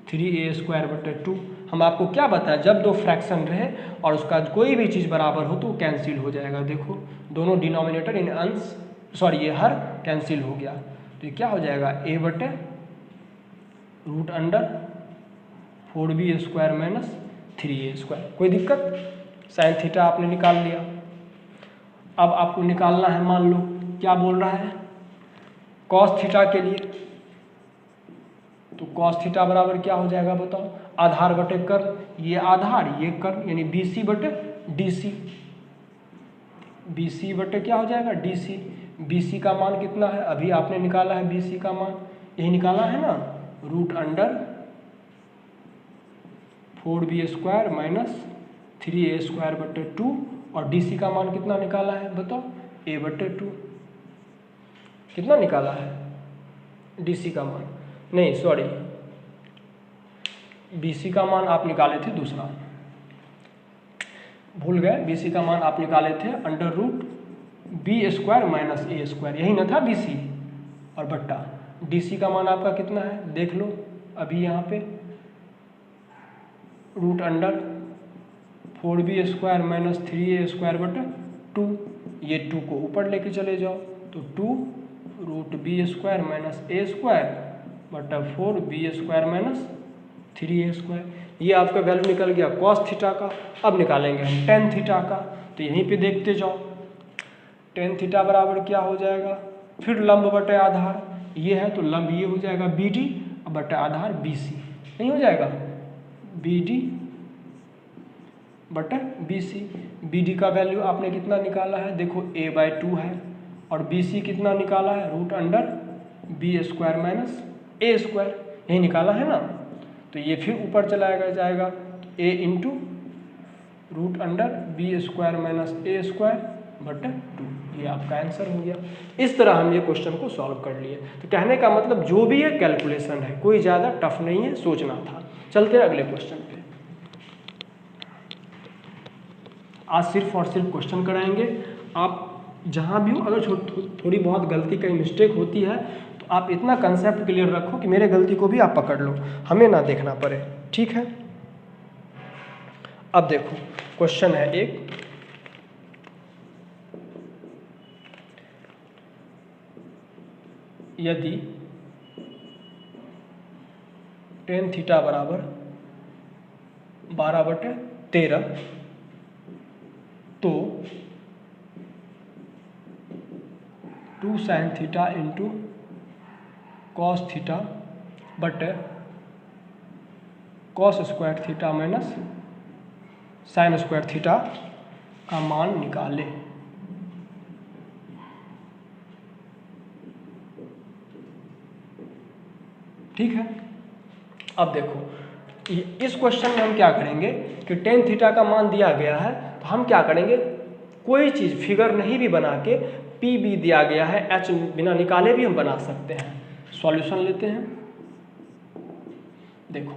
3A square बटे 2। हम आपको क्या बताया, जब दो फ्रैक्शन रहे और उसका कोई भी चीज़ बराबर हो तो कैंसिल हो जाएगा। देखो दोनों डिनोमिनेटर इन अंश ये हर कैंसिल हो गया, तो ये क्या हो जाएगा, A बटे root under 4B square minus 3A square. कोई दिक्कत, साइन थीटा आपने निकाल लिया। अब आपको निकालना है, मान लो क्या बोल रहा है, कॉस थीटा के लिए, तो कॉस थीटा बराबर क्या हो जाएगा बताओ, आधार बटे कर्ण, ये आधार ये कर्ण, यानी BC बटे DC, BC बटे क्या हो जाएगा DC। BC का मान कितना है, अभी आपने निकाला है BC का मान, यही निकाला है ना, root under 4B square minus 3a² और DC का मान कितना निकाला है बताओ, a/2। कितना निकाला है DC का मान, नहीं सॉरी BC का मान आप निकाले थे दूसरा, भूल गए। BC का मान आप निकाले थे √b² - a², यही ना था BC, और बट्टा DC का मान आपका कितना है देख लो अभी यहाँ पे, √4b² - 3a²/2, ये 2 को ऊपर लेके चले जाओ तो 2√b²-a²/4b² - 3a², ये आपका वैल्यू निकल गया cos थीटा का। अब निकालेंगे हम tan थीटा का, तो यहीं पे देखते जाओ tan थीटा बराबर क्या हो जाएगा, फिर लंब बटे आधार, ये है तो लंब ये हो जाएगा BD बटे आधार BC, नहीं हो जाएगा BD बटे BC। BD का वैल्यू आपने कितना निकाला है देखो a/2 है, और BC कितना निकाला है √b² - a², यही निकाला है ना, तो ये फिर ऊपर चला जाएगा a × √b² - a²/2, ये आपका आंसर हो गया। इस तरह हम ये क्वेश्चन को सॉल्व कर लिए। तो कहने का मतलब जो भी ये कैलकुलेशन है कोई ज़्यादा टफ नहीं है, सोचना था। चलते हैं अगले क्वेश्चन पे। आज सिर्फ और सिर्फ क्वेश्चन कराएंगे, आप जहाँ भी हो अगर थोड़ी बहुत गलती कहीं मिस्टेक होती है तो आप इतना कंसेप्ट क्लियर रखो कि मेरे गलती को भी आप पकड़ लो, हमें ना देखना पड़े, ठीक है। अब देखो क्वेश्चन है एक, यदि tan थीटा बराबर 12/13 तो 2 sin थीटा × cos थीटा बटे cos² theta minus sin² theta का मान निकाले। ठीक है, अब देखो इस क्वेश्चन में हम क्या करेंगे कि tan थीटा का मान दिया गया है, तो हम क्या करेंगे, कोई चीज़ फिगर नहीं भी बना के PB दिया गया है, H बिना निकाले भी हम बना सकते हैं। सॉल्यूशन लेते हैं, देखो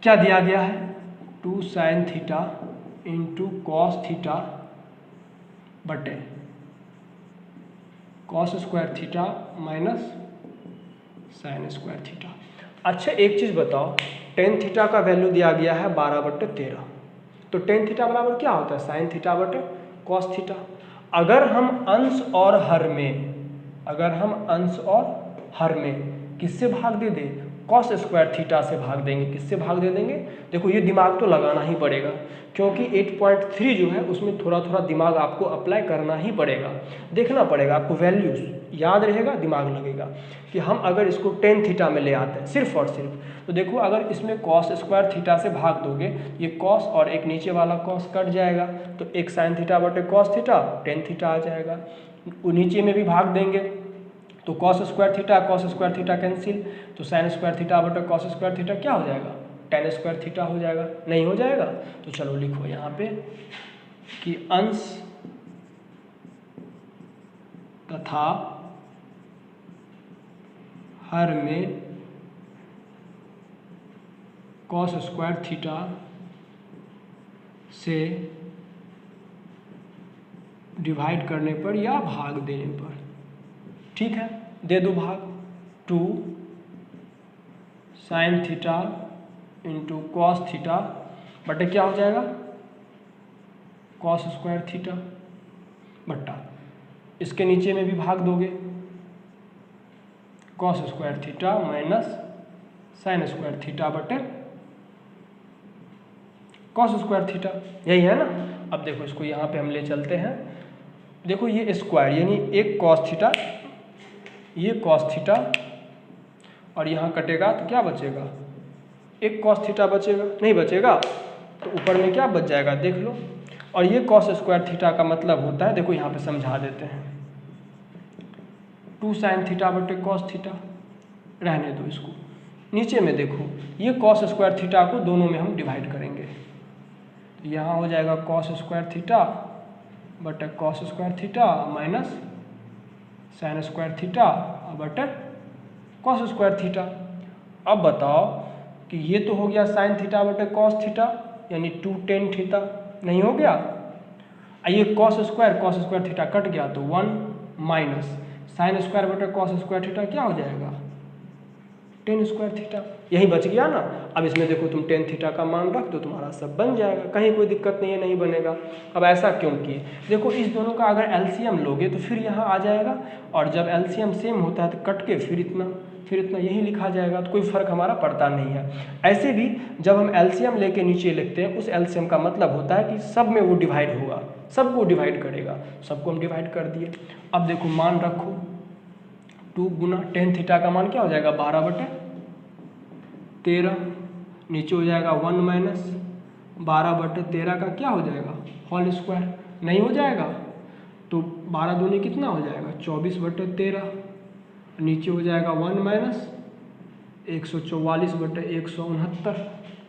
क्या दिया गया है, 2 sin थीटा × cos थीटा बटे cos² theta minus sin² theta. अच्छा एक चीज़ बताओ, tan थीटा का वैल्यू दिया गया है 12/13, तो tan थीटा बराबर क्या होता है sin थीटा बटे cos थीटा। अगर हम अंश और हर में किससे भाग दे दें, cos² थीटा से भाग देंगे, किससे भाग दे देंगे, देखो ये दिमाग तो लगाना ही पड़ेगा, क्योंकि 8.3 जो है उसमें थोड़ा थोड़ा दिमाग आपको अप्लाई करना ही पड़ेगा, देखना पड़ेगा आपको, वैल्यूज याद रहेगा, दिमाग लगेगा कि हम अगर इसको tan थीटा में ले आते हैं सिर्फ और सिर्फ, तो देखो अगर इसमें cos² थीटा से भाग दोगे, ये cos और एक नीचे वाला cos कट जाएगा, तो एक sin थीटा बटे cos थीटा tan थीटा आ जाएगा। नीचे में भी भाग देंगे तो cos² थीटा कैंसिल, तो sin² थीटा बटे cos² थीटा क्या हो जाएगा, tan² थीटा हो जाएगा, नहीं हो जाएगा। तो चलो लिखो यहाँ पे कि अंश तथा हर में cos² थीटा से डिवाइड करने पर या भाग देने पर, ठीक है, दे दो भाग, 2 sin थीटा × cos थीटा बटे क्या हो जाएगा cos² थीटा बट्टा, इसके नीचे में भी भाग दोगे cos² theta minus sin² theta बटे cos² थीटा, यही है ना। अब देखो इसको यहाँ पे हम ले चलते हैं, देखो ये स्क्वायर यानी एक cos थीटा, ये cos थीटा, और यहाँ कटेगा तो क्या बचेगा, एक cos थीटा बचेगा, नहीं बचेगा तो ऊपर में क्या बच जाएगा देख लो, और ये cos² थीटा का मतलब होता है, देखो यहाँ पे समझा देते हैं, 2 sin थीटा बटे cos थीटा, रहने दो इसको। नीचे में देखो ये cos² थीटा को दोनों में हम डिवाइड करेंगे, यहाँ हो जाएगा कॉस स्क्वायर थीटा बटे cos square theta minus sine square theta बटे कॉस स्क्वायर थीटा। अब बताओ कि ये तो हो गया साइन थीटा बटे कॉस थीटा यानी 2 tan थीटा, नहीं हो गया? ये कॉस स्क्वायर थीटा कट गया तो 1 माइनस साइन स्क्वायर बटे कॉस स्क्वायर थीटा क्या हो जाएगा? tan square theta. यही बच गया ना। अब इसमें देखो तुम tan थीटा का मान रख दो, तुम्हारा सब बन जाएगा, कहीं कोई दिक्कत नहीं है, नहीं बनेगा। अब ऐसा क्यों किए? देखो इस दोनों का अगर एलसीएम लोगे तो फिर यहाँ आ जाएगा, और जब एलसीएम सेम होता है तो कट के फिर इतना यही लिखा जाएगा, तो कोई फर्क हमारा पड़ता नहीं है। ऐसे भी जब हम एलसीएम लेके नीचे लिखते हैं, उस एलसीएम का मतलब होता है कि सब में वो डिवाइड होगा, सबको डिवाइड करेगा। सबको हम डिवाइड कर दिए। अब देखो मान रखो 2 गुना tan थीटा का मान क्या हो जाएगा? 12/13। नीचे हो जाएगा 1 माइनस 12/13 का क्या हो जाएगा? होल स्क्वायर, नहीं हो जाएगा? तो 12 दूनी कितना हो जाएगा? 24/13। नीचे हो जाएगा 1 माइनस 144/169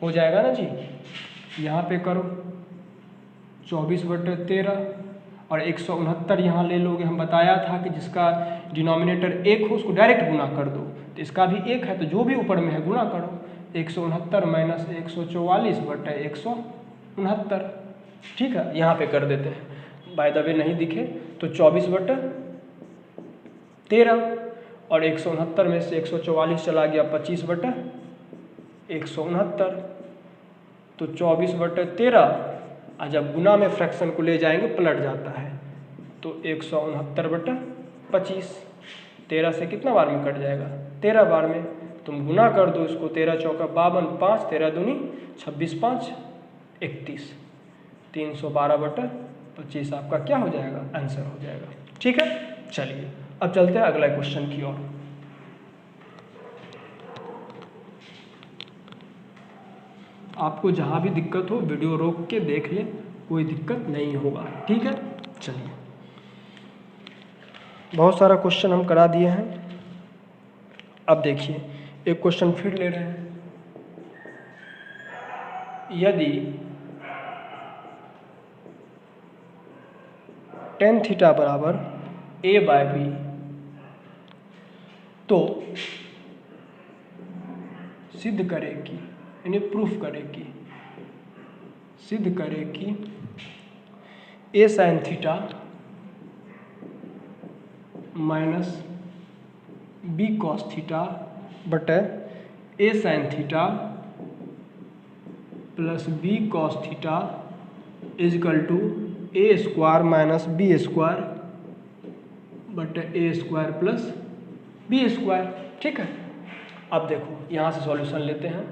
हो जाएगा ना जी। यहाँ पे करो 24/13 और 169 यहाँ ले लोगे। हम बताया था कि जिसका डिनोमिनेटर 1 हो उसको डायरेक्ट गुना कर दो, तो इसका भी 1 है तो जो भी ऊपर में है गुना करो। 169 माइनस 144/169, ठीक है। यहाँ पे कर देते हैं, बाय द वे नहीं दिखे तो 24/13 और 169 में से 144 चला गया 25/169, तो 24/13 और जब गुना में फ्रैक्शन को ले जाएंगे पलट जाता है, तो 169/25। 13 से कितना बार में कट जाएगा? 13 बार में। तुम गुना कर दो इसको, 13 चौका 52, 5 13 दूनी 26, 5 31, 312/25 आपका क्या हो जाएगा? आंसर हो जाएगा। ठीक है, चलिए अब चलते हैं अगला क्वेश्चन की ओर। आपको जहाँ भी दिक्कत हो वीडियो रोक के देख लें, कोई दिक्कत नहीं होगा। ठीक है, चलिए बहुत सारा क्वेश्चन हम करा दिए हैं। अब देखिए एक क्वेश्चन फिर ले रहे हैं। यदि tan थीटा बराबर a/b तो सिद्ध करेगी, यानी प्रूफ करेगी, सिद्ध करेगी a sin theta minus b cos theta बटे a sin theta plus b cos theta equal to a square minus b square बटे a square plus b square. ठीक है, अब देखो यहाँ से सॉल्यूशन लेते हैं।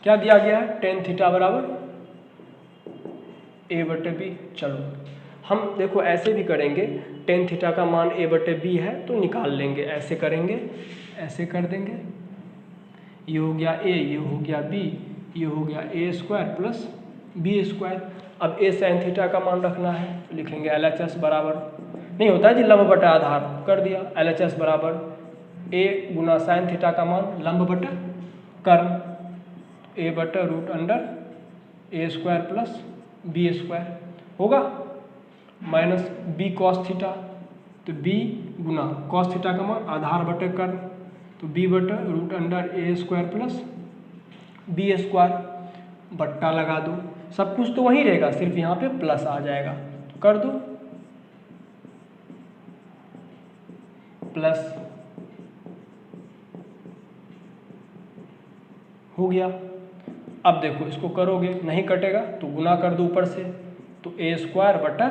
क्या दिया गया है? tan थीटा बराबर a/b। चलो हम देखो ऐसे भी करेंगे, tan थीटा का मान a/b है तो निकाल लेंगे, ऐसे करेंगे, ऐसे कर देंगे। ये हो गया a, ये हो गया b, ये हो गया a square plus b square. अब a sin थीटा का मान रखना है तो लिखेंगे LHS बराबर, नहीं होता है जी लंब बटा आधार, कर दिया LHS बराबर a गुना sin थीटा का मान लंब बटा कर्ण, a/√अंडर a square plus b square होगा, माइनस b cos थीटा, तो b गुना cos थीटा का मान आधार बटे कर्ण, तो b/√अंडर a square plus b square, बट्टा लगा दो। सब कुछ तो वहीं रहेगा, सिर्फ यहाँ पे प्लस आ जाएगा, तो कर दो प्लस, हो गया। अब देखो इसको करोगे नहीं कटेगा तो गुना कर दो ऊपर से, तो a स्क्वायर बटा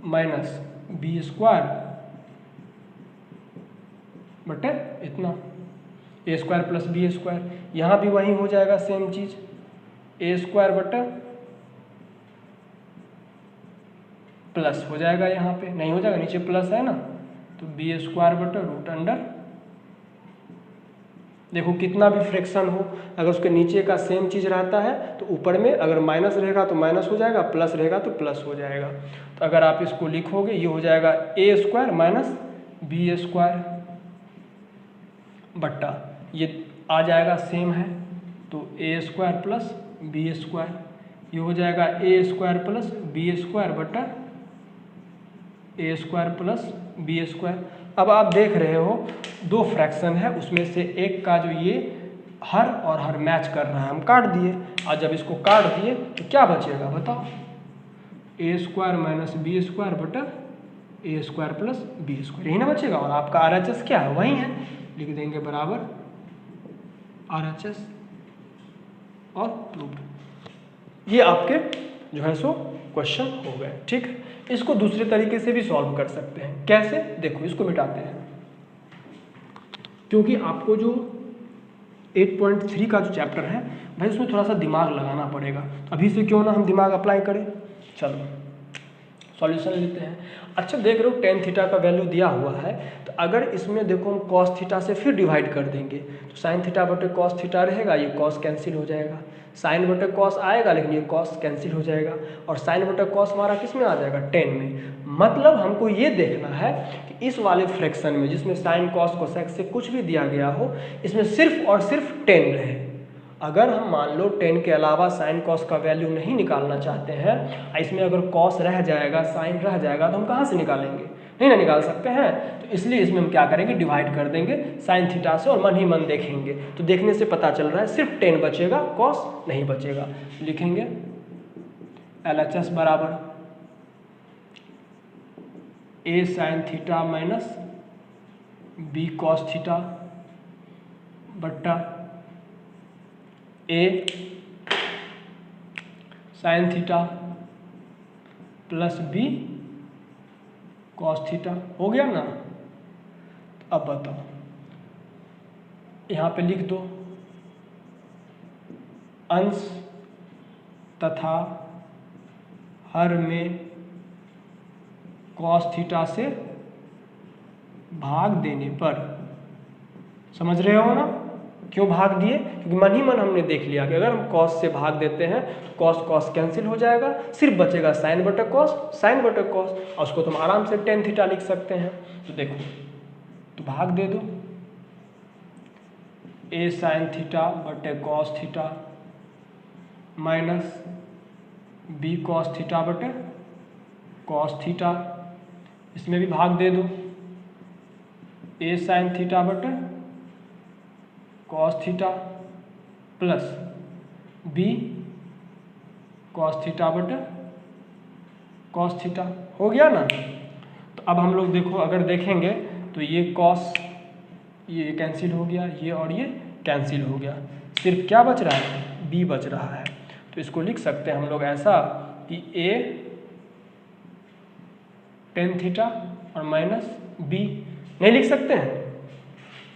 माइनस b स्क्वायर बटे इतना a square plus b square. यहाँ भी वही हो जाएगा सेम चीज, a स्क्वायर बटा प्लस हो जाएगा, यहाँ पे नहीं हो जाएगा, नीचे प्लस है ना, तो b स्क्वायर बटा रूट अंडर। देखो कितना भी फ्रैक्शन हो, अगर उसके नीचे का सेम चीज़ रहता है तो ऊपर में अगर माइनस रहेगा तो माइनस हो जाएगा, प्लस रहेगा तो प्लस हो जाएगा। तो अगर आप इसको लिखोगे ये हो जाएगा a square minus b square बट्टा ये आ जाएगा सेम है, तो ए स्क्वायर प्लस बी स्क्वायर, ये हो जाएगा ए स्क्वायर प्लस बी स्क्वायर बट्टा ए स्क्वायर प्लस बी स्क्वायर। अब आप देख रहे हो दो फ्रैक्शन है, उसमें से एक का जो ये हर और हर मैच कर रहा है, हम काट दिए, और जब इसको काट दिए तो क्या बचेगा बताओ, ए स्क्वायर माइनस बी स्क्वायर बटा ए स्क्वायर प्लस बी स्क्वायर, यही ना बचेगा। और आपका RHS क्या है, वही है, लिख देंगे बराबर RHS और प्रूव्ड। ये आपके जो है सो क्वेश्चन हो गए। ठीक है, इसको दूसरे तरीके से भी सॉल्व कर सकते हैं। कैसे, देखो इसको मिटाते हैं, क्योंकि आपको जो 8.3 का जो चैप्टर है भाई उसमें थोड़ा सा दिमाग लगाना पड़ेगा, तो अभी से क्यों ना हम दिमाग अप्लाई करें। चलो सॉल्यूशन लेते हैं। अच्छा देख रहे हो tan थीटा का वैल्यू दिया हुआ है, तो अगर इसमें देखो हम cos थीटा से फिर डिवाइड कर देंगे तो sin थीटा बटे cos थीटा रहेगा, ये cos कैंसिल हो जाएगा, sin बटे cos आएगा लेकिन ये cos कैंसिल हो जाएगा, और sin बटे cos हमारा किस में आ जाएगा, tan में। मतलब हमको ये देखना है कि इस वाले फ्रैक्शन में जिसमें sin cos cosec से कुछ भी दिया गया हो, इसमें सिर्फ और सिर्फ tan रहे। अगर हम मान लो tan के अलावा sin cos का वैल्यू नहीं निकालना चाहते हैं, इसमें अगर cos रह जाएगा sin रह जाएगा, तो हम कहाँ से निकालेंगे, नहीं ना निकाल सकते हैं। तो इसलिए इसमें हम क्या करेंगे, डिवाइड कर देंगे sin थीटा से, और मन ही मन देखेंगे तो देखने से पता चल रहा है सिर्फ tan बचेगा, cos नहीं बचेगा। लिखेंगे LHS बराबर a sin theta minus b cos theta बट्टा a sin theta plus b cos theta. हो गया ना। अब बताओ, यहाँ पे लिख दो अंश तथा हर में cos थीटा से भाग देने पर, समझ रहे हो ना क्यों भाग दिए, क्योंकि मन ही मन हमने देख लिया कि अगर हम cos से भाग देते हैं तो cos cos कैंसिल हो जाएगा, सिर्फ बचेगा sin बटे cos, sin बटे cos, और उसको तुम आराम से tan थीटा लिख सकते हैं। तो देखो, तो भाग दे दो a sin थीटा बटे cos theta minus b cos theta बटे cos थीटा, इसमें भी भाग दे दो a sin थीटा बटे cos theta plus b cos theta बटे cos थीटा। हो गया ना। तो अब हम लोग देखो, अगर देखेंगे तो ये cos ये कैंसिल हो गया, ये और ये कैंसिल हो गया, सिर्फ क्या बच रहा है, b बच रहा है। तो इसको लिख सकते हैं हम लोग ऐसा कि a tan थीटा और माइनस b, नहीं लिख सकते हैं,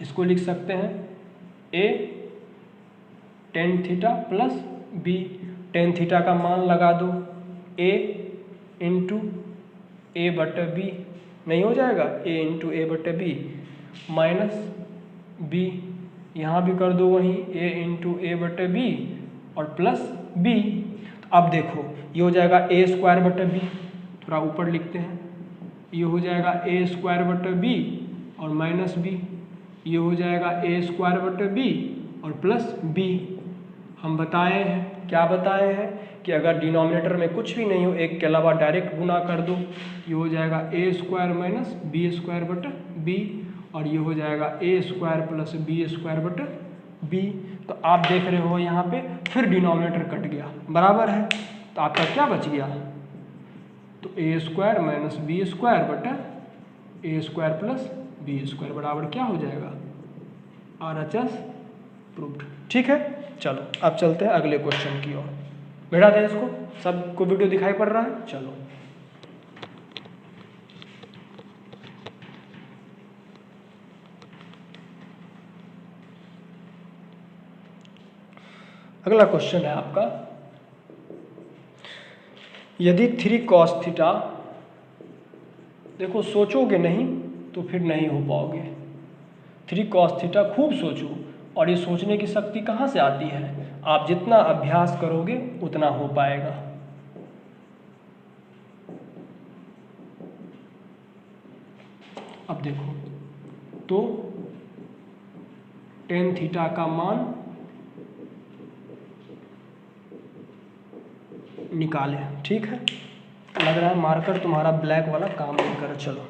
इसको लिख सकते हैं a tan theta plus b, tan theta का मान लगा दो a इंटू ए बटे बी, नहीं हो जाएगा a इंटू ए बटे बी माइनस b, यहाँ भी कर दो वहीं a इंटू ए बटे बी और प्लस b। तो अब देखो ये हो जाएगा a स्क्वायर बटे बी, थोड़ा ऊपर लिखते हैं, ये हो जाएगा a स्क्वायर बटे बी और माइनस b, ये हो जाएगा a स्क्वायर बटे बी और प्लस b। हम बताए हैं, क्या बताए हैं कि अगर डिनोमिनेटर में कुछ भी नहीं हो, एक के अलावा डायरेक्ट गुना कर दो, ये हो जाएगा a square minus b square बटे b, और ये हो जाएगा a square plus b square बटे b। तो आप देख रहे हो यहाँ पे फिर डिनोमिनेटर कट गया, बराबर है, तो आपका क्या बच गया, तो a square minus b square बटे a square plus b square बराबर क्या हो जाएगा, RHS प्रूव्ड। ठीक है, चलो अब चलते हैं अगले क्वेश्चन की ओर। बैठा दें इसको, सबको वीडियो दिखाई पड़ रहा है। चलो अगला क्वेश्चन है आपका, यदि 3 cos थीटा, देखो सोचोगे नहीं तो फिर नहीं हो पाओगे। 3 cos थीटा खूब सोचो, और ये सोचने की शक्ति कहाँ से आती है, आप जितना अभ्यास करोगे उतना हो पाएगा। अब देखो, तो टेन थीटा का मान निकाले। ठीक है, लग रहा है मार्कर तुम्हारा ब्लैक वाला काम नहीं कर, चलो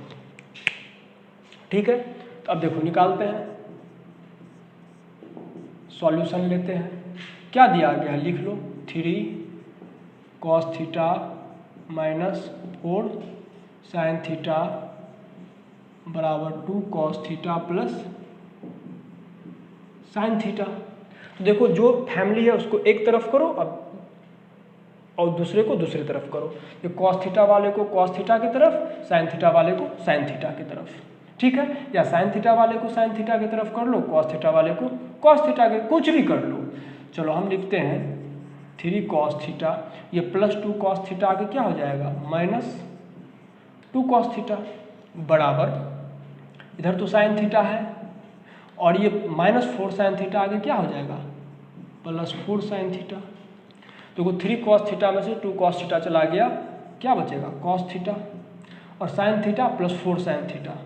ठीक है। तो अब देखो निकालते हैं, सॉल्यूशन लेते हैं। क्या दिया गया लिख लो, 3 cos theta minus 4 sin theta बराबर 2 cos theta plus sin theta. तो देखो जो फैमिली है उसको एक तरफ करो अब और दूसरे को दूसरी तरफ करो। ये cos थीटा वाले को cos थीटा की तरफ, sin थीटा वाले को sin थीटा की तरफ। ठीक है, या sin थीटा वाले को sin थीटा की तरफ कर लो, cos थीटा वाले को cos थीटा के, कुछ भी कर लो। चलो हम लिखते हैं 3 cos थीटा, ये प्लस 2 cos थीटा आगे क्या हो जाएगा माइनस 2 cos थीटा बराबर, इधर तो sin थीटा है और ये माइनस 4 sin थीटा आगे क्या हो जाएगा प्लस 4 sin थीटा। देखो 3 cos थीटा में से 2 cos थीटा चला गया, क्या बचेगा cos थीटा, और sin theta plus 4 sin theta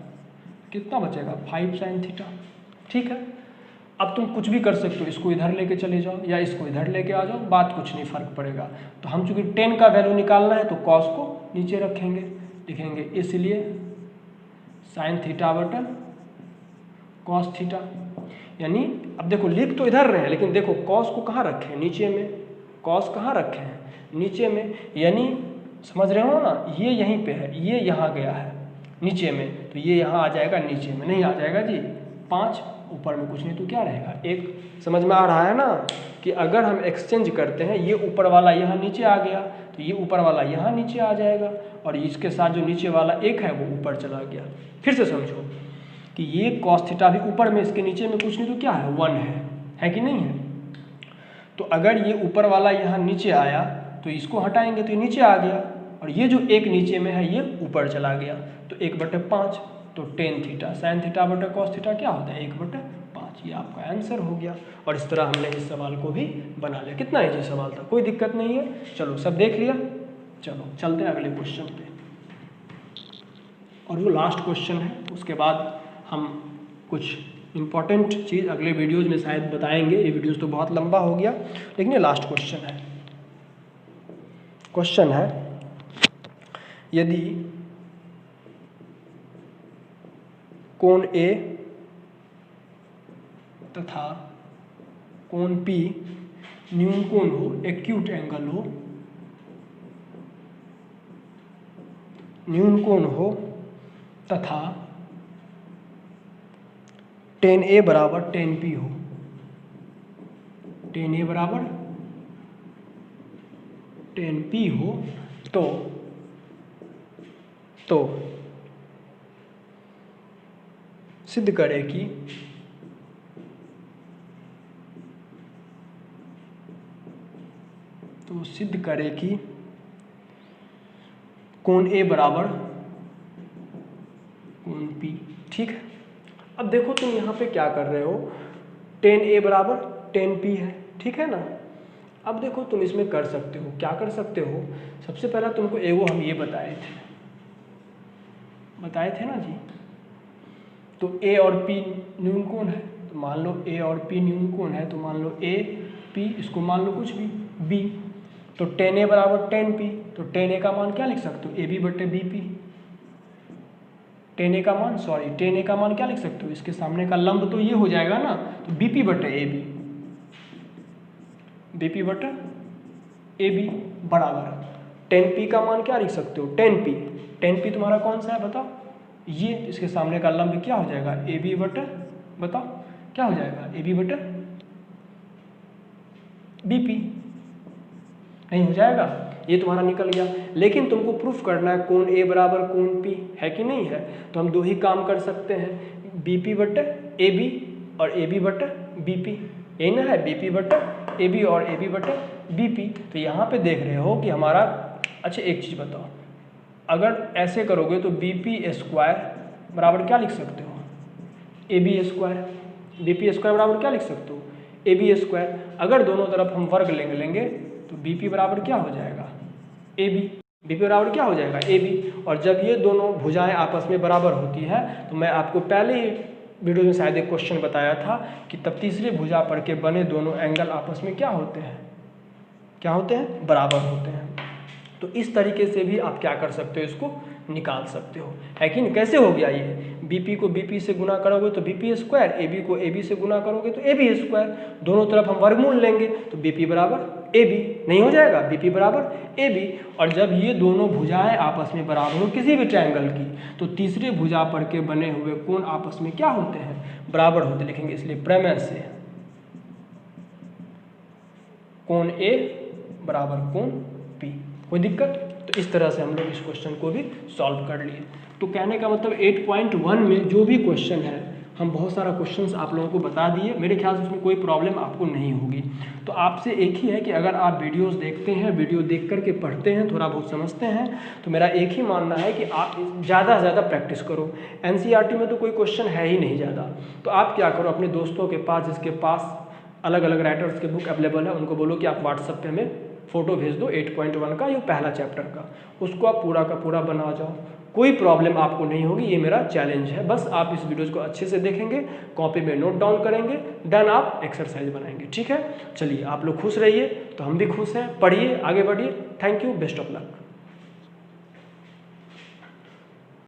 कितना बचेगा 5 sin थीटा। ठीक है, अब तुम कुछ भी कर सकते हो, इसको इधर लेके चले जाओ या इसको इधर लेके आ जाओ, बात कुछ नहीं फर्क पड़ेगा। तो हम चूंकि 10 का वैल्यू निकालना है तो cos को नीचे रखेंगे, लिखेंगे इसलिए sin थीटा बटा cos थीटा। यानी अब देखो लिख तो इधर रहे हैं लेकिन देखो cos को कहाँ रखे हैं नीचे में, cos कहाँ रखे हैं नीचे में, यानी समझ रहे हो ना, ये यहीं पे है, ये यहाँ गया है नीचे में, तो ये यहाँ आ जाएगा नीचे में, नहीं आ जाएगा जी 5, ऊपर में कुछ नहीं तो क्या रहेगा 1। समझ में आ रहा है ना कि अगर हम एक्सचेंज करते हैं, ये ऊपर वाला यहाँ नीचे आ गया तो ये ऊपर वाला यहाँ नीचे आ जाएगा और इसके साथ जो नीचे वाला 1 है वो ऊपर चला गया। फिर से समझो कि ये cos थीटा भी ऊपर में, इसके नीचे में कुछ नहीं तो क्या है 1 है कि नहीं है। तो अगर ये ऊपर वाला यहाँ नीचे आया तो इसको हटाएंगे तो ये नीचे आ गया और ये जो 1 नीचे में है ये ऊपर चला गया, तो 1/5, तो टेन थीटा sin थीटा बटा cos थीटा क्या होता है 1/5। ये आपका आंसर हो गया और इस तरह हमने इस सवाल को भी बना लिया। कितना इजी सवाल था, कोई दिक्कत नहीं है। चलो सब देख लिया, चलो चलते हैं अगले क्वेश्चन पे, और वो लास्ट क्वेश्चन है, उसके बाद हम कुछ इम्पॉर्टेंट चीज़ अगले वीडियोज़ में शायद बताएंगे। ये वीडियोज़ तो बहुत लंबा हो गया लेकिन ये लास्ट क्वेश्चन है। क्वेश्चन है यदि कोण A तथा कोण P न्यून कोण हो, एक्यूट एंगल हो, न्यून कोण हो तथा tan A बराबर tan P हो, tan A बराबर tan P हो, तो सिद्ध करें कि कोण A बराबर कोण P। ठीक है, अब देखो तुम यहाँ पे क्या कर रहे हो, tan A बराबर tan P है, ठीक है ना। अब देखो तुम इसमें कर सकते हो, क्या कर सकते हो, सबसे पहला तुमको एगो हम ये बताए थे ना जी। तो A और P न्यून कोण है, तो मान लो A और P न्यून कोण है, तो मान लो A P, इसको मान लो कुछ भी B। तो tan A बराबर tan P, तो tan A का मान क्या लिख सकते हो AB बटे BP। tan A का मान क्या लिख सकते हो, इसके सामने का लंब तो ये हो जाएगा ना, तो BP बटे AB, BP बटे AB बराबर tan P का मान क्या लिख सकते हो, tan P तुम्हारा कौन सा है बताओ, ये, इसके सामने का लंब क्या हो जाएगा AB बटे, बताओ क्या हो जाएगा AB बटे BP, नहीं हो जाएगा, ये तुम्हारा निकल गया। लेकिन तुमको प्रूफ करना है कोण A बराबर कोण P है कि नहीं है, तो हम दो ही काम कर सकते हैं, BP बटे AB और AB बटे BP, यही ना है, BP बटे AB और AB बटे BP। तो यहाँ पे देख रहे हो कि हमारा, अच्छा एक चीज़ बताओ, अगर ऐसे करोगे तो BP स्क्वायर बराबर क्या लिख सकते हो AB स्क्वायर, BP स्क्वायर बराबर क्या लिख सकते हो AB स्क्वायर। अगर दोनों तरफ हम वर्ग लेंगे तो BP बराबर क्या हो जाएगा AB, BP बराबर क्या हो जाएगा AB। और जब ये दोनों भुजाएं आपस में बराबर होती है तो मैं आपको पहले ही वीडियो में शायद एक क्वेश्चन बताया था कि तब तीसरे भुजा पर के बने दोनों एंगल आपस में क्या होते हैं, क्या होते हैं, बराबर होते हैं। तो इस तरीके से भी आप क्या कर सकते हो, इसको निकाल सकते हो, है कि नहीं। कैसे हो गया ये, बीपी को बीपी से गुना करोगे तो बीपी स्क्वायर, एबी को एबी से गुना करोगे तो एबी स्क्वायर, दोनों तरफ हम वर्गमूल लेंगे तो बीपी बराबर एबी नहीं हो जाएगा, बीपी बराबर एबी। और जब ये दोनों भुजाएं आपस में बराबर हो किसी भी ट्रायंगल की, तो तीसरे भुजा पर के बने हुए कोण आपस में क्या होते हैं, बराबर होते लिखेंगे। इसलिए प्रमेय से कोण ए बराबर कोण पी। कोई दिक्कत? तो इस तरह से हम लोग इस क्वेश्चन को भी सॉल्व कर लिए। तो कहने का मतलब 8.1 में जो भी क्वेश्चन है, हम बहुत सारा क्वेश्चंस आप लोगों को बता दिए, मेरे ख्याल से उसमें कोई प्रॉब्लम आपको नहीं होगी। तो आपसे एक ही है कि अगर आप वीडियोस देखते हैं, वीडियो देख करके पढ़ते हैं, थोड़ा बहुत समझते हैं, तो मेरा एक ही मानना है कि आप ज़्यादा से ज़्यादा प्रैक्टिस करो। एनसीईआरटी में तो कोई क्वेश्चन है ही नहीं ज़्यादा, तो आप क्या करो, अपने दोस्तों के पास जिसके पास अलग अलग राइटर्स के बुक अवेलेबल है, उनको बोलो कि आप व्हाट्सएप पे हमें फ़ोटो भेज दो 8.1 का, ये पहला चैप्टर का, उसको आप पूरा का पूरा बना जाओ, कोई प्रॉब्लम आपको नहीं होगी। ये मेरा चैलेंज है। बस आप इस वीडियोज़ को अच्छे से देखेंगे, कॉपी में नोट डाउन करेंगे, देन आप एक्सरसाइज बनाएंगे, ठीक है। चलिए, आप लोग खुश रहिए, तो हम भी खुश हैं। पढ़िए, आगे बढ़िए। Thank you, best of luck.